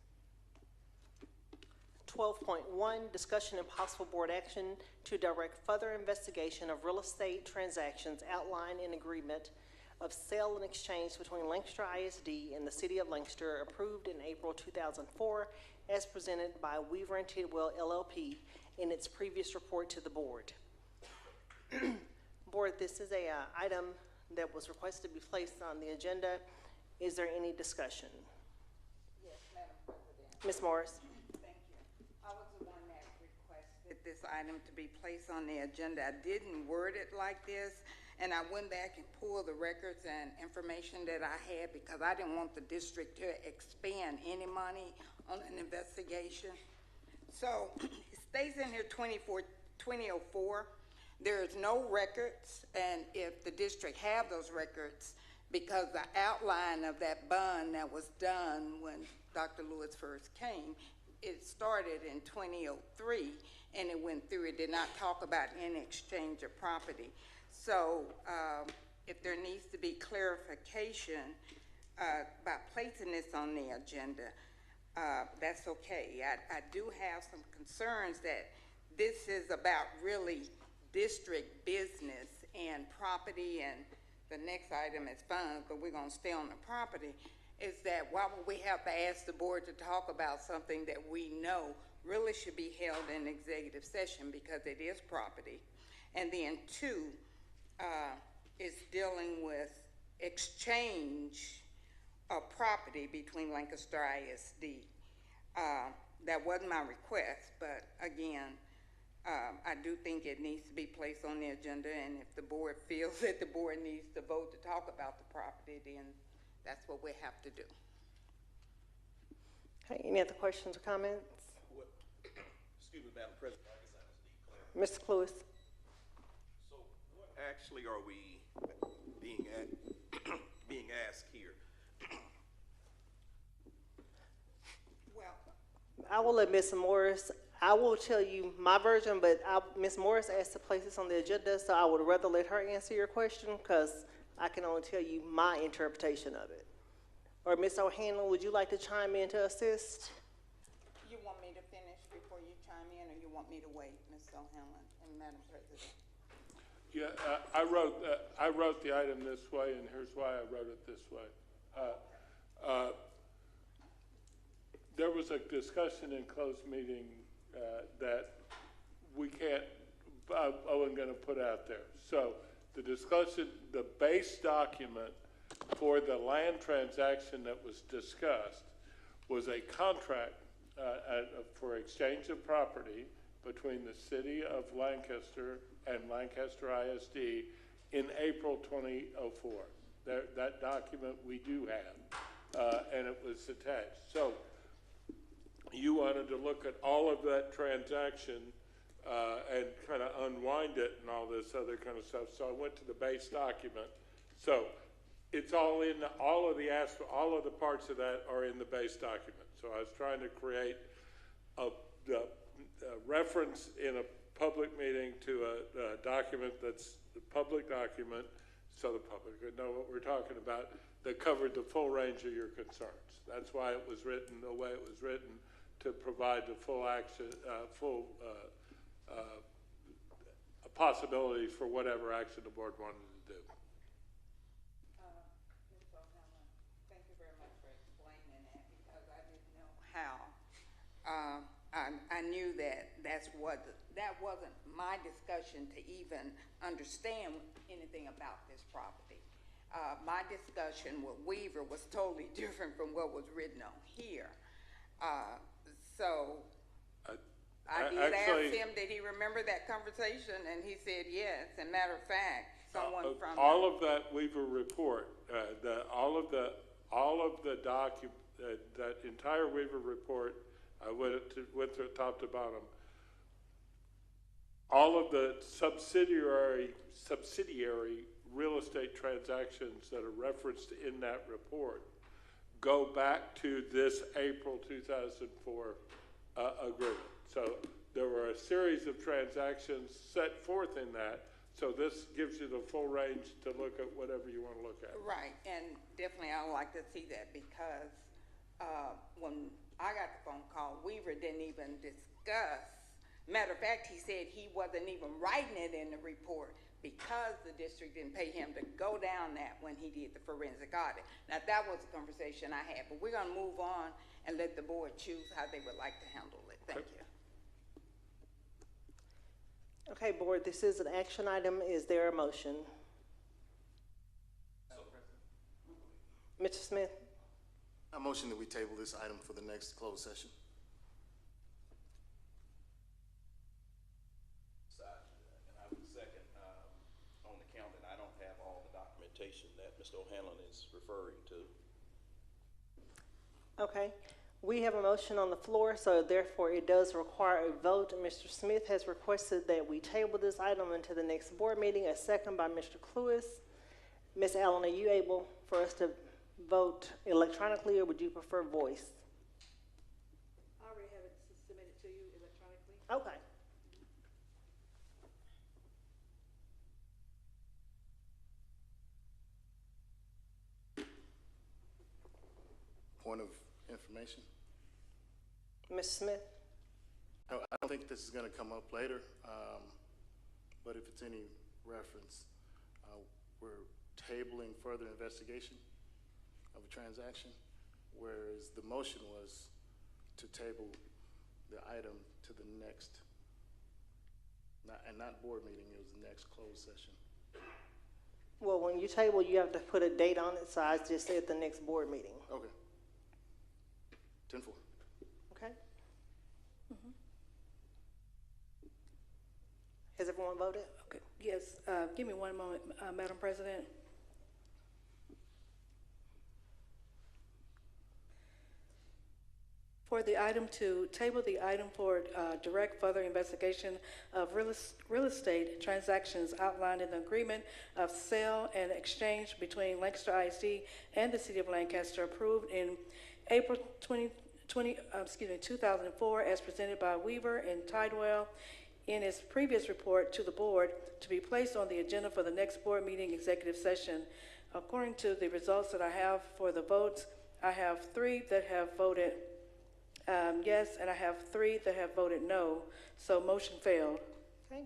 12.1, discussion and possible board action to direct further investigation of real estate transactions outlined in agreement of sale and exchange between Lancaster ISD and the City of Lancaster, approved in April 2004, as presented by Weaver and Tidwell LLP in its previous report to the board. Board, this is a item that was requested to be placed on the agenda. Is there any discussion? Yes, Madam President. Ms. Morris. Thank you. I was the one that requested this item to be placed on the agenda. I didn't word it like this, and I went back and pulled the records and information that I had because I didn't want the district to expend any money on an investigation. So it stays in here 2004. There is no records, and if the district have those records, because the outline of that bond that was done when Dr. Lewis first came. It started in 2003, and it went through. It did not talk about any exchange of property. So if there needs to be clarification by placing this on the agenda, that's okay. I do have some concerns that this is about really district business and property, and the next item is funds, but we're going to stay on the property, is that why would we have to ask the board to talk about something that we know really should be held in executive session because it is property? And then two, is dealing with exchange of property between Lancaster ISD. That wasn't my request, but again, I do think it needs to be placed on the agenda, and if the board feels that the board needs to vote to talk about the property, then that's what we have to do. Okay, any other questions or comments? Excuse me, Madam President, I guess I just need clarity. Mr. Lewis? So what actually are we being asked here? I will let Ms. Morris, I will tell you my version, but Ms. Morris asked to place this on the agenda, so I would rather let her answer your question because I can only tell you my interpretation of it. Or Ms. O'Hanlon, would you like to chime in to assist? You want me to finish before you chime in, or you want me to wait, Ms. O'Hanlon and Madam President? Yeah, I wrote the item this way, and here's why I wrote it this way. There was a discussion in closed meeting that we can't, I wasn't going to put out there. So the discussion, the base document for the land transaction that was discussed was a contract for exchange of property between the city of Lancaster and Lancaster ISD in April 2004. That document we do have, and it was attached. So you wanted to look at all of that transaction and kind of unwind it and all this other kind of stuff. So I went to the base document. So it's all in all of the parts of that are in the base document. So I was trying to create a reference in a public meeting to a document that's a public document, so the public would know what we're talking about, that covered the full range of your concerns. That's why it was written the way it was written, to provide the full action, possibilities for whatever action the board wanted to do. Ms. O'Hanlon, thank you very much for explaining that, because I didn't know how. I knew that that wasn't my discussion to even understand anything about this property. My discussion with Weaver was totally different from what was written on here. So I did ask him, did he remember that conversation? And he said yes. And matter of fact, someone from all of that Weaver report, all of the that entire Weaver report, I went through top to bottom. All of the subsidiary real estate transactions that are referenced in that report go back to this April 2004 agreement. So there were a series of transactions set forth in that. So this gives you the full range to look at whatever you want to look at. Right, and definitely I would like to see that, because when I got the phone call, Weaver didn't even discuss. Matter of fact, he said he wasn't even writing it in the report because the district didn't pay him to go down that when he did the forensic audit. Now, that was a conversation I had, but we're going to move on and let the board choose how they would like to handle it. Thank you. Okay, board, this is an action item. Is there a motion? Mr. Smith? I motion that we table this item for the next closed session. And I would second on the count that I don't have all the documentation that Mr. O'Hanlon is referring to. Okay. We have a motion on the floor, so therefore it does require a vote. Mr. Smith has requested that we table this item until the next board meeting, a second by Mr. Cluis. Ms. Allen, are you able for us to vote electronically, or would you prefer voice? Okay. Point of information? Ms. Smith? No, I don't think this is gonna come up later, but if it's any reference, we're tabling further investigation of a transaction, whereas the motion was to table the item to the next, not board meeting, it was the next closed session. Well, when you table, you have to put a date on it, so I just said the next board meeting. Okay. 10-4. Okay? Has everyone voted? Okay, yes, give me one moment, Madam President. For the item to table the item for direct further investigation of real estate transactions outlined in the agreement of sale and exchange between Lancaster ISD and the City of Lancaster approved in April 2004 as presented by Weaver and Tidewell in its previous report to the board to be placed on the agenda for the next board meeting executive session. According to the results that I have for the votes, I have 3 that have voted yes, and I have 3 that have voted no, so motion failed. Okay.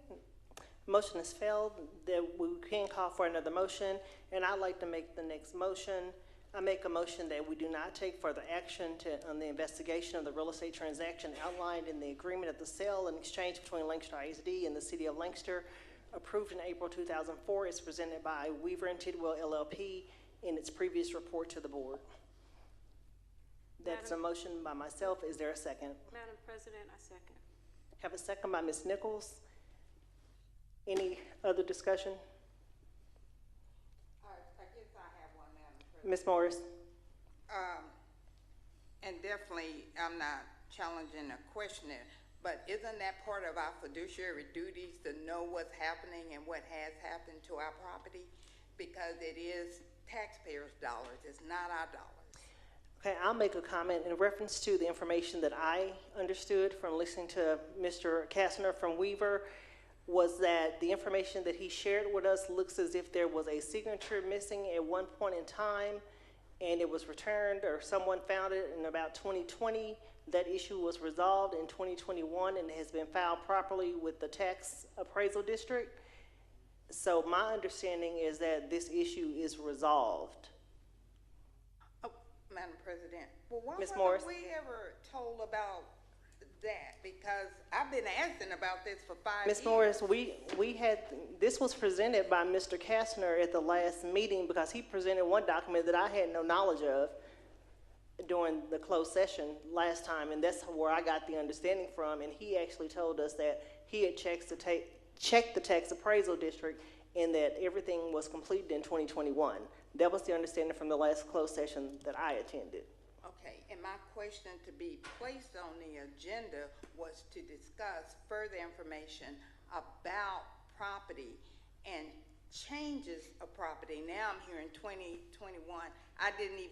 Motion has failed. That we can call for another motion, and I'd like to make the next motion. I make a motion that we do not take further action on the investigation of the real estate transaction outlined in the agreement of the sale and exchange between Lancaster ISD and the City of Lancaster, approved in April 2004, as presented by Weaver and Tidwell LLP in its previous report to the board. That's a motion by myself. Is there a second? Madam President, I second. Have a second by Ms. Nichols. Any other discussion? I guess I have one, Madam President. Ms. Morris? And definitely, I'm not challenging or questioning, but isn't that part of our fiduciary duties to know what's happening and what has happened to our property? Because it is taxpayers' dollars, it's not our dollars. Okay, I'll make a comment in reference to the information that I understood from listening to Mr. Cassandra from Weaver, was that the information that he shared with us looks as if there was a signature missing at one point in time, and it was returned, or someone found it in about 2020. That issue was resolved in 2021 and has been filed properly with the tax appraisal district. So my understanding is that this issue is resolved. Madam President, well, why Ms. wasn't Morris? we ever told about that? Because I've been asking about this for 5 years. Ms. Morris, we had, this was presented by Mr. Kastner at the last meeting because he presented one document that I had no knowledge of during the closed session last time, and that's where I got the understanding from, and he actually told us that he had checked the tax appraisal district and that everything was completed in 2021. That was the understanding from the last closed session that I attended. Okay, and my question to be placed on the agenda was to discuss further information about property and changes of property. Now I'm hearing 2021. I didn't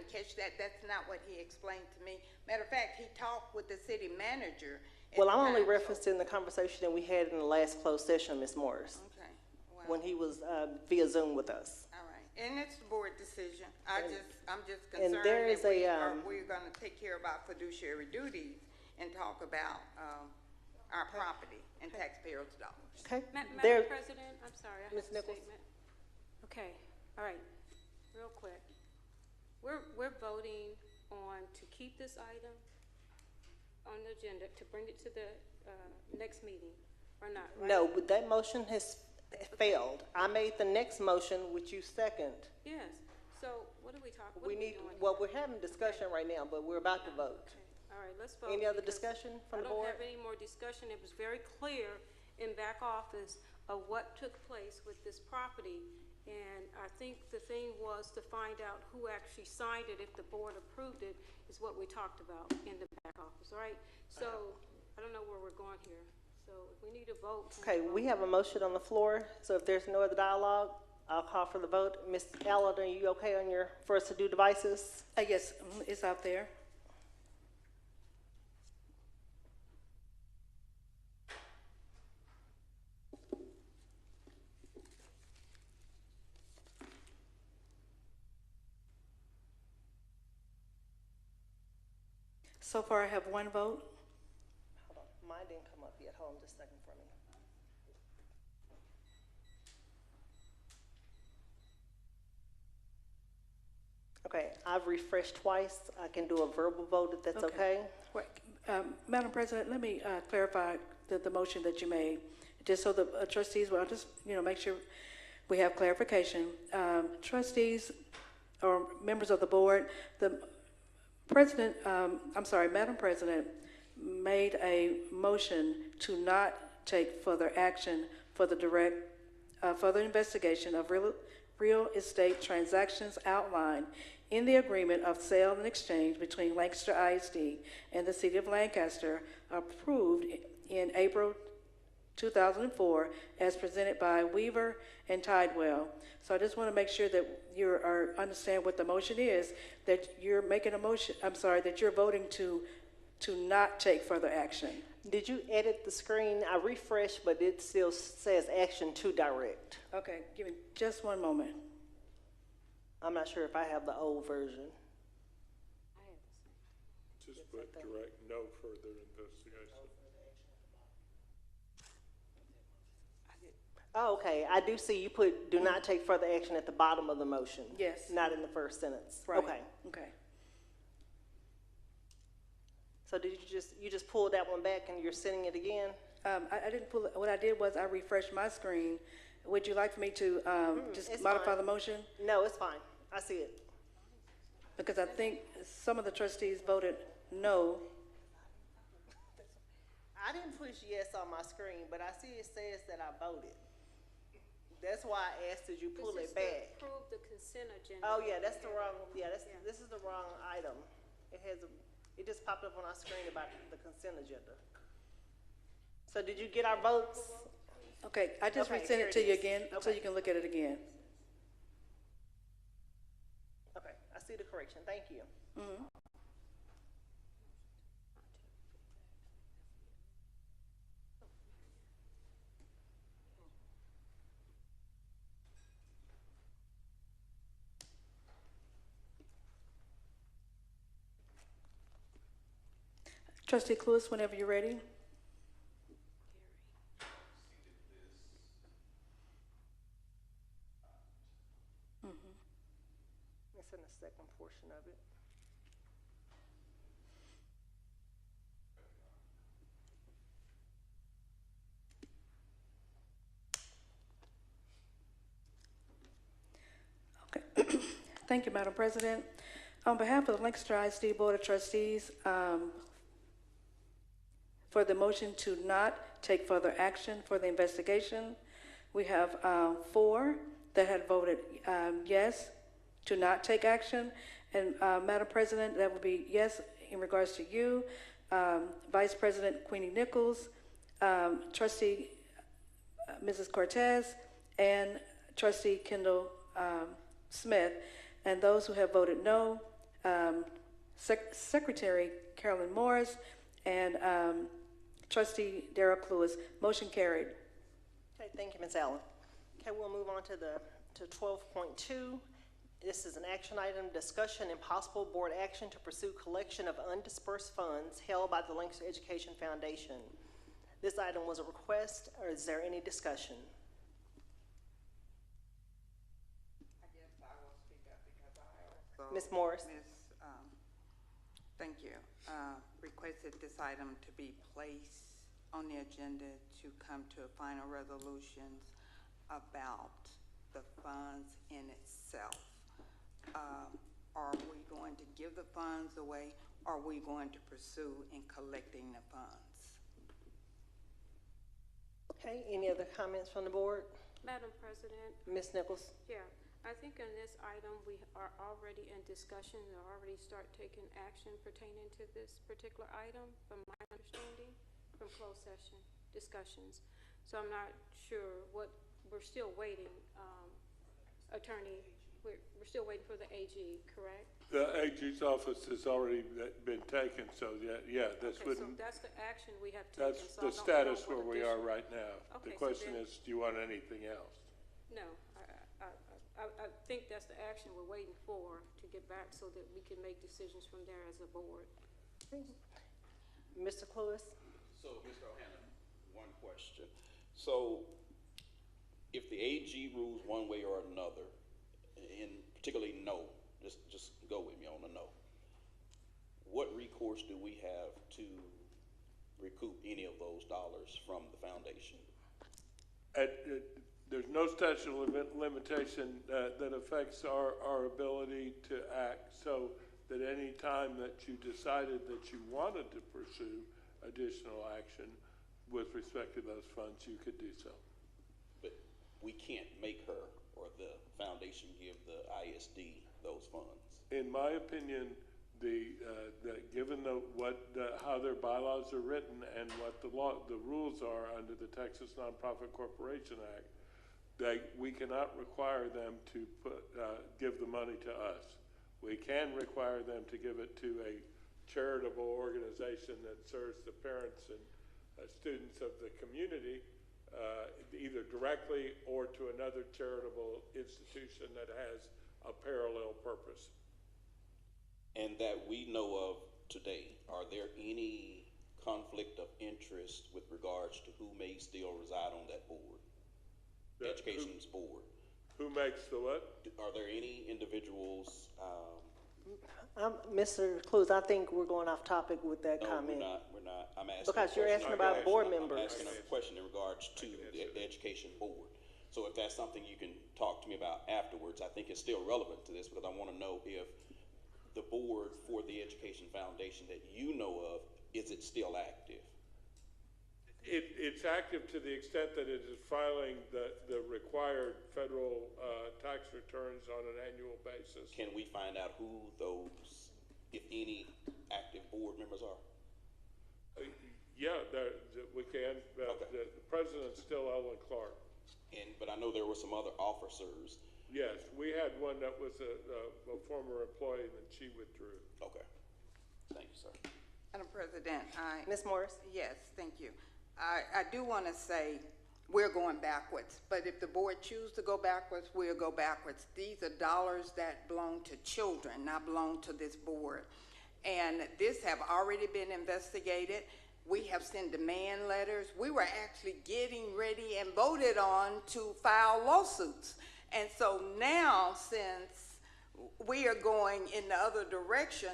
catch that. That's not what he explained to me. Matter of fact, he talked with the city manager. Well, I'm only referencing the conversation that we had in the last closed session, Ms. Morris. Okay. Well, when he was via Zoom with us. all right, and it's the board decision. I'm just and concerned there is that we're going to take care of our fiduciary duties and talk about our property and taxpayers' dollars. Okay. Madam President, I'm sorry, I have a statement. Okay, all right, real quick. We're voting on to keep this item on the agenda, to bring it to the next meeting, or not, right? No, but that motion has failed. I made the next motion, which you second. Yes, so what are we talking, what We are we need, doing well, here? we're having discussion right now, but we're about to vote. Okay, all right, let's vote. Any other because discussion from the I don't board? have any more discussion. It was very clear in back office of what took place with this property. And I think the thing was to find out who actually signed it, if the board approved it, is what we talked about in the back office, all right? So, I don't know where we're going here. So, if we need a vote. Okay, we have a motion on the floor, so if there's no other dialogue, I'll call for the vote. Ms. Allen, are you okay on your first to do devices? Yes, it's out there. So far, I have one vote. Hold on, mine didn't come up yet. Hold on just a second for me. Okay, I've refreshed twice. I can do a verbal vote if that's okay. Right. Madam President, let me clarify the motion that you made, just so the trustees will just, make sure we have clarification. Trustees or members of the board, the president, Madam President made a motion to not take further action for the further investigation of real estate transactions outlined in the agreement of sale and exchange between Lancaster ISD and the City of Lancaster, approved in April 2004 as presented by Weaver and Tidewell. So I just want to make sure that you understand what the motion is, that you're making a motion, that you're voting to not take further action. Did you edit the screen? I refreshed, but it still says action to direct. Okay, give me just one moment. I'm not sure if I have the old version. Just put direct no further investigation. Oh, okay. I do see you put do not take further action at the bottom of the motion. Yes. Not in the first sentence. Right. Okay. Okay. So did you just pulled that one back and you're sending it again? I didn't pull it. What I did was I refreshed my screen. Would you like for me to just modify the motion? No, it's fine. I see it. Because I think some of the trustees voted no. I didn't push yes on my screen, but I see it says that I voted. That's why I asked, did you pull it back? Approve the consent agenda. Oh, yeah, that's the wrong, this is the wrong item. It just popped up on our screen about the consent agenda. So did you get our votes? Okay, I just resent it to you again so you can look at it again. Okay, I see the correction. Thank you. Mm-hmm. Trustee Cluis, whenever you're ready. It's in the second portion of it. Okay. Thank you, Madam President. On behalf of the Lancaster ISD Board of Trustees, for the motion to not take further action for the investigation, we have 4 that had voted yes to not take action. And Madam President, that would be yes in regards to you, Vice President Queenie Nichols, Trustee Mrs. Cortez, and Trustee Kendall Smith. And those who have voted no, Secretary Carolyn Morris and Trustee Darrell Cluis. Motion carried. Okay, thank you, Ms. Allen. Okay, we'll move on to 12.2. This is an action item, discussion and possible board action to pursue collection of undispersed funds held by the Lancaster Education Foundation. This item was a request, or is there any discussion? I guess I will speak up because I also. Ms. Morris. Thank you. Requested this item to be placed on the agenda to come to a final resolutions about the funds in itself. Are we going to give the funds away? Or are we going to pursue in collecting the funds? Okay, any other comments from the board? Madam President. Ms. Nichols? Yeah, I think in this item, we are already in discussion and already start taking action pertaining to this particular item, from my understanding, from closed session discussions. So I'm not sure we're still waiting, Attorney, we're still waiting for the AG, correct? The AG's office has already been taken, so yeah, this Okay, wouldn't. so that's the action we have taken. That's so the I don't status know where what we are additional- right now. Okay, The so question then- is, do you want anything else? No, I think that's the action we're waiting for to get back so that we can make decisions from there as a board. Mr. Cluis? So, Mr. O'Hanlon, one question. So, if the AG rules one way or another, and particularly no, just go with me on the no, what recourse do we have to recoup any of those dollars from the foundation? There's no statute of limitation that affects our ability to act, so that any time that you decided that you wanted to pursue additional action with respect to those funds, you could do so. But we can't make her or the foundation give the ISD those funds. In my opinion, given how their bylaws are written and what the rules are under the Texas Nonprofit Corporation Act, we cannot require them to give the money to us. We can require them to give it to a charitable organization that serves the parents and students of the community, either directly or to another charitable institution that has a parallel purpose. And that we know of today, are there any conflict of interest with regards to who may still reside on that board? The Education's board. Who makes the what? Are there any individuals? Mr. Clues, I think we're going off topic with that comment. No, we're not. I'm asking. Because you're asking about board members. I'm asking a question in regards to the Education board. So if that's something you can talk to me about afterwards, I think it's still relevant to this because I want to know if the board for the Education Foundation that you know of, is it still active? It's active to the extent that it is filing the required federal tax returns on an annual basis. Can we find out who those, if any, active board members are? Yeah, we can. Okay. The president's still Ellen Clark. But I know there were some other officers. Yes, we had one that was a former employee, and then she withdrew. Okay. Thank you, sir. Madam President, Ms. Morris? Yes, thank you. I do want to say we're going backwards, but if the board chooses to go backwards, we'll go backwards. These are dollars that belong to children, not belong to this board. And this have already been investigated. We have sent demand letters. We were actually getting ready and voted on to file lawsuits. And so now, since we are going in the other direction,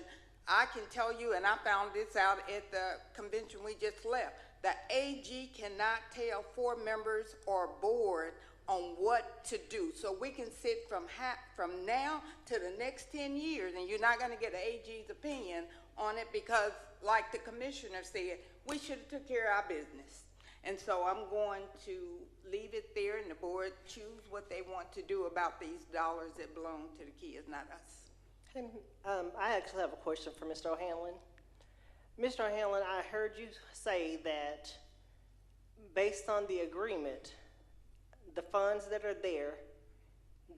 I can tell you, and I found this out at the convention we just left, the AG cannot tell 4 members or board on what to do. So we can sit from now to the next 10 years, and you're not going to get an AG's opinion on it because, like the commissioner said, we should have took care of our business. And so I'm going to leave it there, and the board choose what they want to do about these dollars that belong to the kids, not us. I actually have a question for Mr. O'Hanlon. Mr. O'Hanlon, I heard you say that based on the agreement, the funds that are there,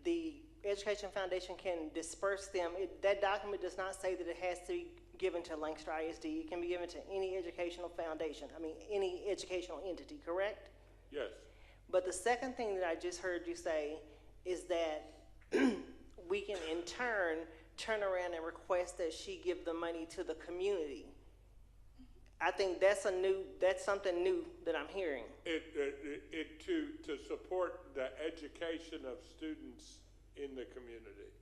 the Education Foundation can disperse them. That document does not say that it has to be given to Lancaster ISD. It can be given to any educational foundation, any educational entity, correct? Yes. But the second thing that I just heard you say is that we can in turn around and request that she give the money to the community. I think that's something new that I'm hearing. To support the education of students in the community.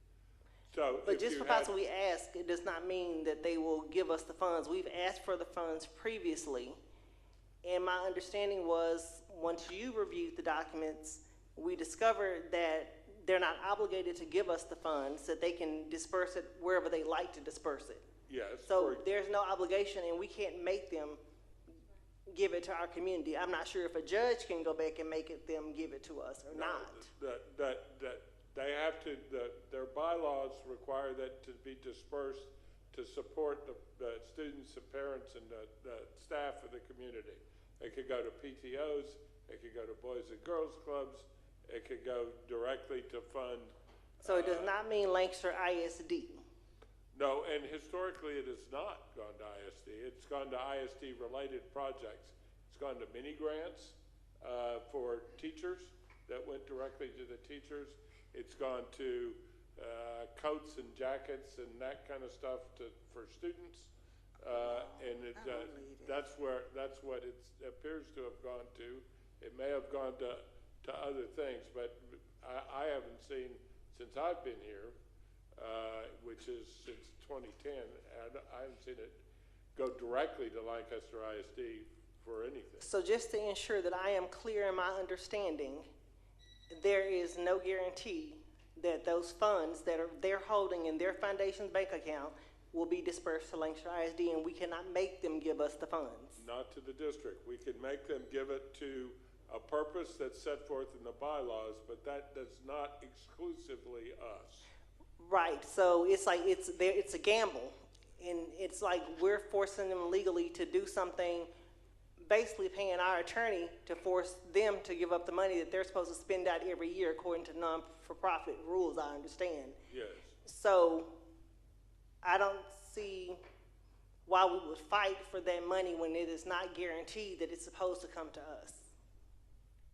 So, but just because we ask, it does not mean that they will give us the funds. We've asked for the funds previously, and my understanding was once you reviewed the documents, we discovered that they're not obligated to give us the funds, that they can disperse it wherever they like to disperse it. Yes. So there's no obligation, and we can't make them give it to our community. I'm not sure if a judge can go back and make them give it to us or not. They have to, their bylaws require that to be dispersed to support the students, the parents, and the staff of the community. It could go to PTOs, it could go to Boys and Girls Clubs, it could go directly to fund. So it does not mean Lancaster ISD? No, and historically it has not gone to ISD. It's gone to ISD-related projects. It's gone to mini grants for teachers that went directly to the teachers. It's gone to coats and jackets and that kind of stuff for students. And that's what it appears to have gone to. It may have gone to other things, but I haven't seen, since I've been here, which is since 2010, I haven't seen it go directly to Lancaster ISD for anything. So just to ensure that I am clear in my understanding, there is no guarantee that those funds that they're holding in their foundation's bank account will be dispersed to Lancaster ISD, and we cannot make them give us the funds. Not to the district. We can make them give it to a purpose that's set forth in the bylaws, but that does not exclusively us. Right, so it's like, it's a gamble, and it's like we're forcing them legally to do something, basically paying our attorney to force them to give up the money that they're supposed to spend out every year according to non-for-profit rules, I understand. Yes. So I don't see why we would fight for that money when it is not guaranteed that it's supposed to come to us.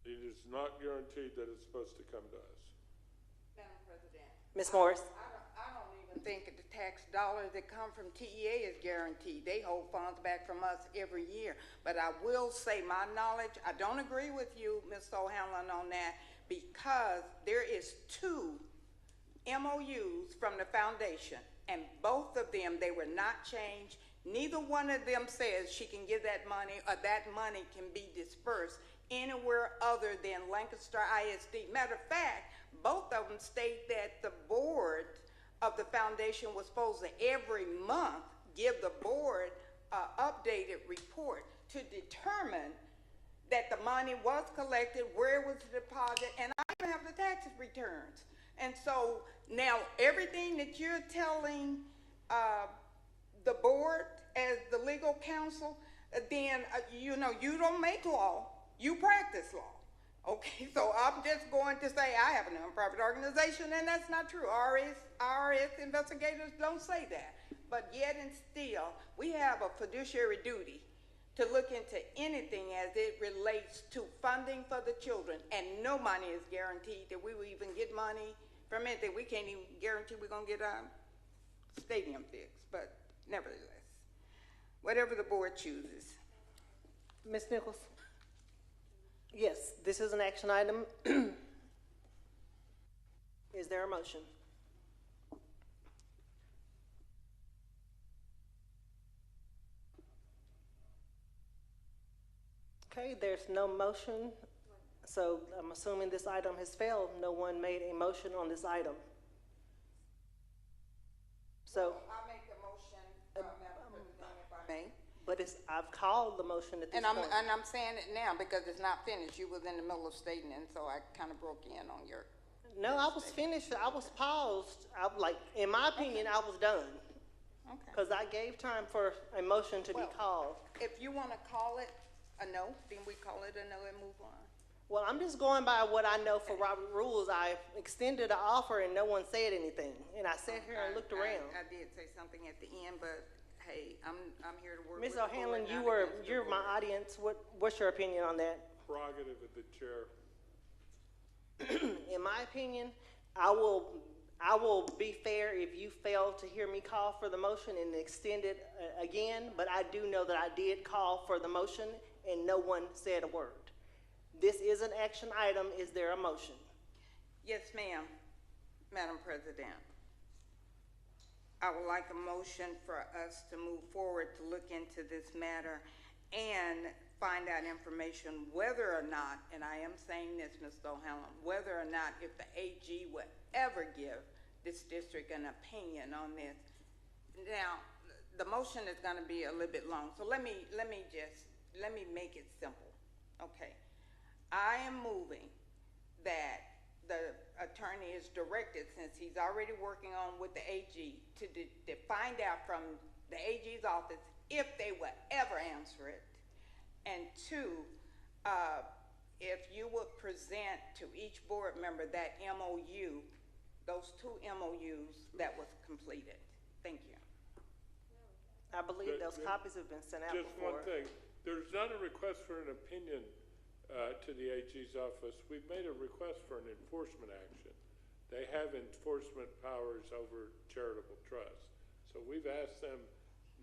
It is not guaranteed that it's supposed to come to us. Madam President. Ms. Morris? I don't even think that the tax dollars that come from TEA is guaranteed. They hold funds back from us every year. But I will say my knowledge, I don't agree with you, Ms. O'Hanlon, on that, because there is 2 MOUs from the foundation, and both of them, they were not changed. Neither one of them says she can give that money or that money can be dispersed anywhere other than Lancaster ISD. Matter of fact, both of them state that the board of the foundation was supposed to every month give the board an updated report to determine that the money was collected, where it was deposited, and I even have the tax returns. And so now everything that you're telling the board as the legal counsel, then you know, you don't make law, you practice law. Okay, so I'm just going to say I have a nonprofit organization, and that's not true. IRS investigators don't say that. But yet and still, we have a fiduciary duty to look into anything as it relates to funding for the children, and no money is guaranteed that we will even get money from anything. We can't even guarantee we're going to get a stadium fixed, but nevertheless, whatever the board chooses. Ms. Nichols? Yes, this is an action item. Is there a motion? Okay, there's no motion, so I'm assuming this item has failed. No one made a motion on this item. So, I make the motion, Madam President, if I may. but I've called the motion at this And point. I'm saying it now because it's not finished. You was in the middle of stating it, so I kind of broke in on your. No, I was finished. I was paused. In my opinion, I was done. Okay. Because I gave time for a motion to be called. If you want to call it a no, then we call it a no and move on. Well, I'm just going by what I know for Robert rules. I extended an offer and no one said anything. And I sat here and looked around. I did say something at the end, but hey, I'm here to work with Ms. the board, O'Hanlon, not against the you're my board. audience. What's your opinion on that? Prerogative of the chair. In my opinion, I will be fair if you fail to hear me call for the motion and extend it again, but I do know that I did call for the motion and no one said a word. This is an action item. Is there a motion? Yes, ma'am, Madam President. I would like a motion for us to move forward to look into this matter and find out information whether or not, and I am saying this, Ms. O'Hanlon, whether or not if the AG would ever give this district an opinion on this. Now, the motion is going to be a little bit long, so let me make it simple. Okay, I am moving that the attorney is directed, since he's already working on with the AG, to find out from the AG's office if they will ever answer it. And 2, if you would present to each board member that MOU, those 2 MOUs that was completed. Thank you. I believe those copies have been sent out Just before. one thing, there's not a request for an opinion to the AG's office. We've made a request for an enforcement action. They have enforcement powers over charitable trusts. So we've asked them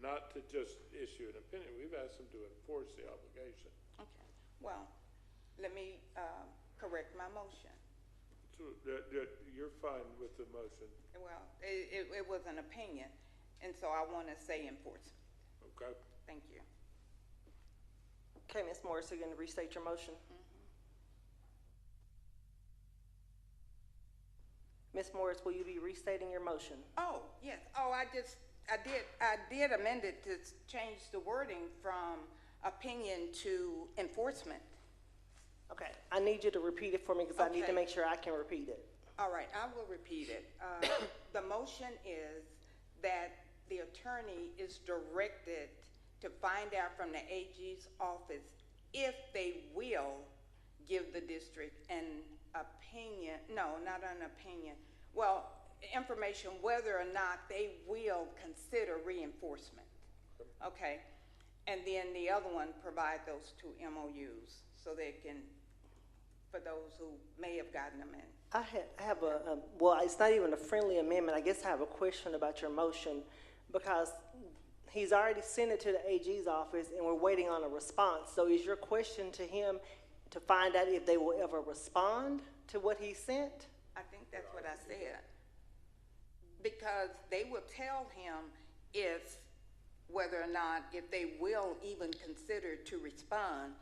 not to just issue an opinion. We've asked them to enforce the obligation. Okay, well, let me correct my motion. So you're fine with the motion, Well, it was an opinion, and so I want to say enforcement. okay? Thank you. Okay, Ms. Morris, you're going to restate your motion? Ms. Morris, will you be restating your motion? Oh, yes. Oh, I did amend it to change the wording from opinion to enforcement. Okay, I need you to repeat it for me because I need to Okay. make sure I can repeat it. All right, I will repeat it. The motion is that the attorney is directed to find out from the AG's office if they will give the district an opinion, no, not an opinion, well, information whether or not they will consider reinforcement. Okay, and then the other one, provide those two MOUs so they can, for those who may have gotten them in. I have well, it's not even a friendly amendment. I guess I have a question about your motion because he's already sent it to the AG's office and we're waiting on a response. So is your question to him to find out if they will ever respond to what he sent? I think that's what I said. Because they will tell him whether or not, if they will even consider to respond.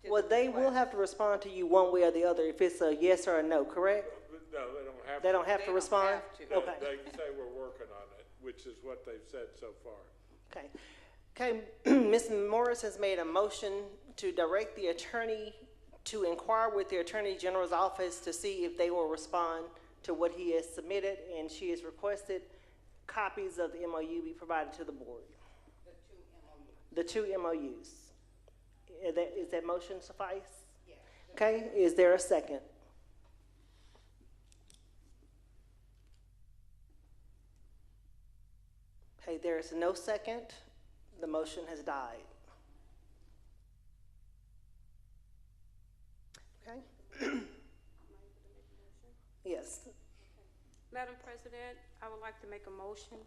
Well, they will have to respond to you one way or the other if it's a yes or a no, correct? No, they don't have to. They don't have to respond? No, Okay. they can say we're working on it, which is what they've said so far. Okay. Okay, Ms. Morris has made a motion to direct the attorney to inquire with the Attorney General's office to see if they will respond to what he has submitted, and she has requested copies of the MOU be provided to the board. The two MOUs. Is that motion suffice? Yes. Okay, is there a second? Okay, there is no second. The motion has died. Okay? Yes. Madam President, I would like to make a motion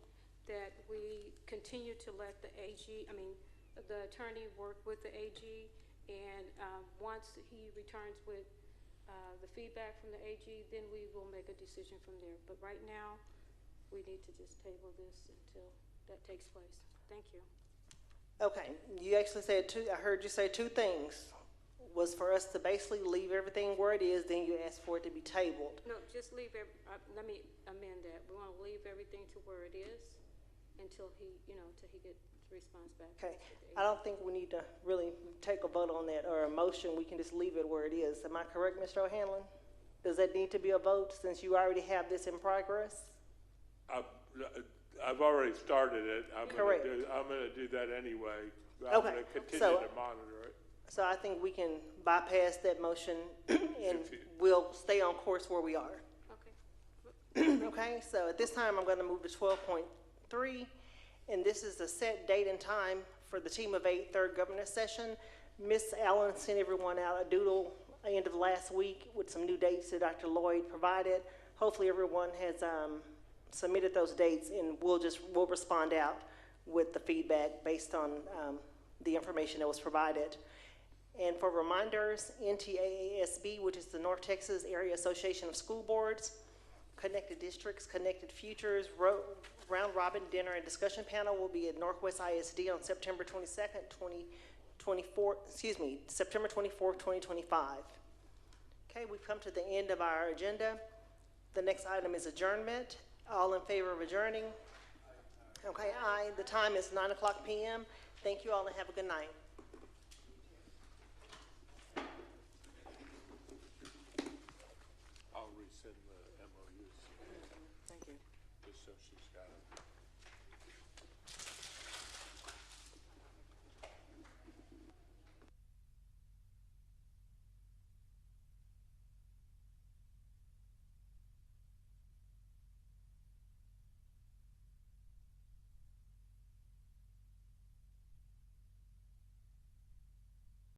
that we continue to let the attorney work with the AG, and once he returns with the feedback from the AG, then we will make a decision from there. But right now, we need to just table this until that takes place. Thank you. Okay, you actually said I heard you say two things. Was for us to basically leave everything where it is, then you asked for it to be tabled. No, just leave let me amend that. We want to leave everything to where it is until he gets response back. Okay, I don't think we need to really take a vote on that or a motion. We can just leave it where it is. Am I correct, Mr. O'Hanlon? Does that need to be a vote since you already have this in progress? I've already started it. I'm Correct. gonna do that anyway. I'm Okay, gonna continue so- to monitor it. So I think we can bypass that motion and we'll stay on course where we are. Okay. Okay, so at this time, I'm going to move to 12.3, and this is the set date and time for the Team of 8 third governance session. Ms. Allen sent everyone out a doodle at the end of last week with some new dates that Dr. Lloyd provided. Hopefully everyone has submitted those dates, and we'll respond out with the feedback based on the information that was provided. And for reminders, NTAASB, which is the North Texas Area Association of School Boards, Connected Districts, Connected Futures, Round Robin Dinner and Discussion Panel will be at Northwest ISD on September 22nd, 2024, September 24th, 2025. Okay, we've come to the end of our agenda. The next item is adjournment. All in favor of adjourning? Okay, aye. The time is 9:00 p.m. Thank you all and have a good night. I'll resend the MOUs. Thank you. Just so she's got it.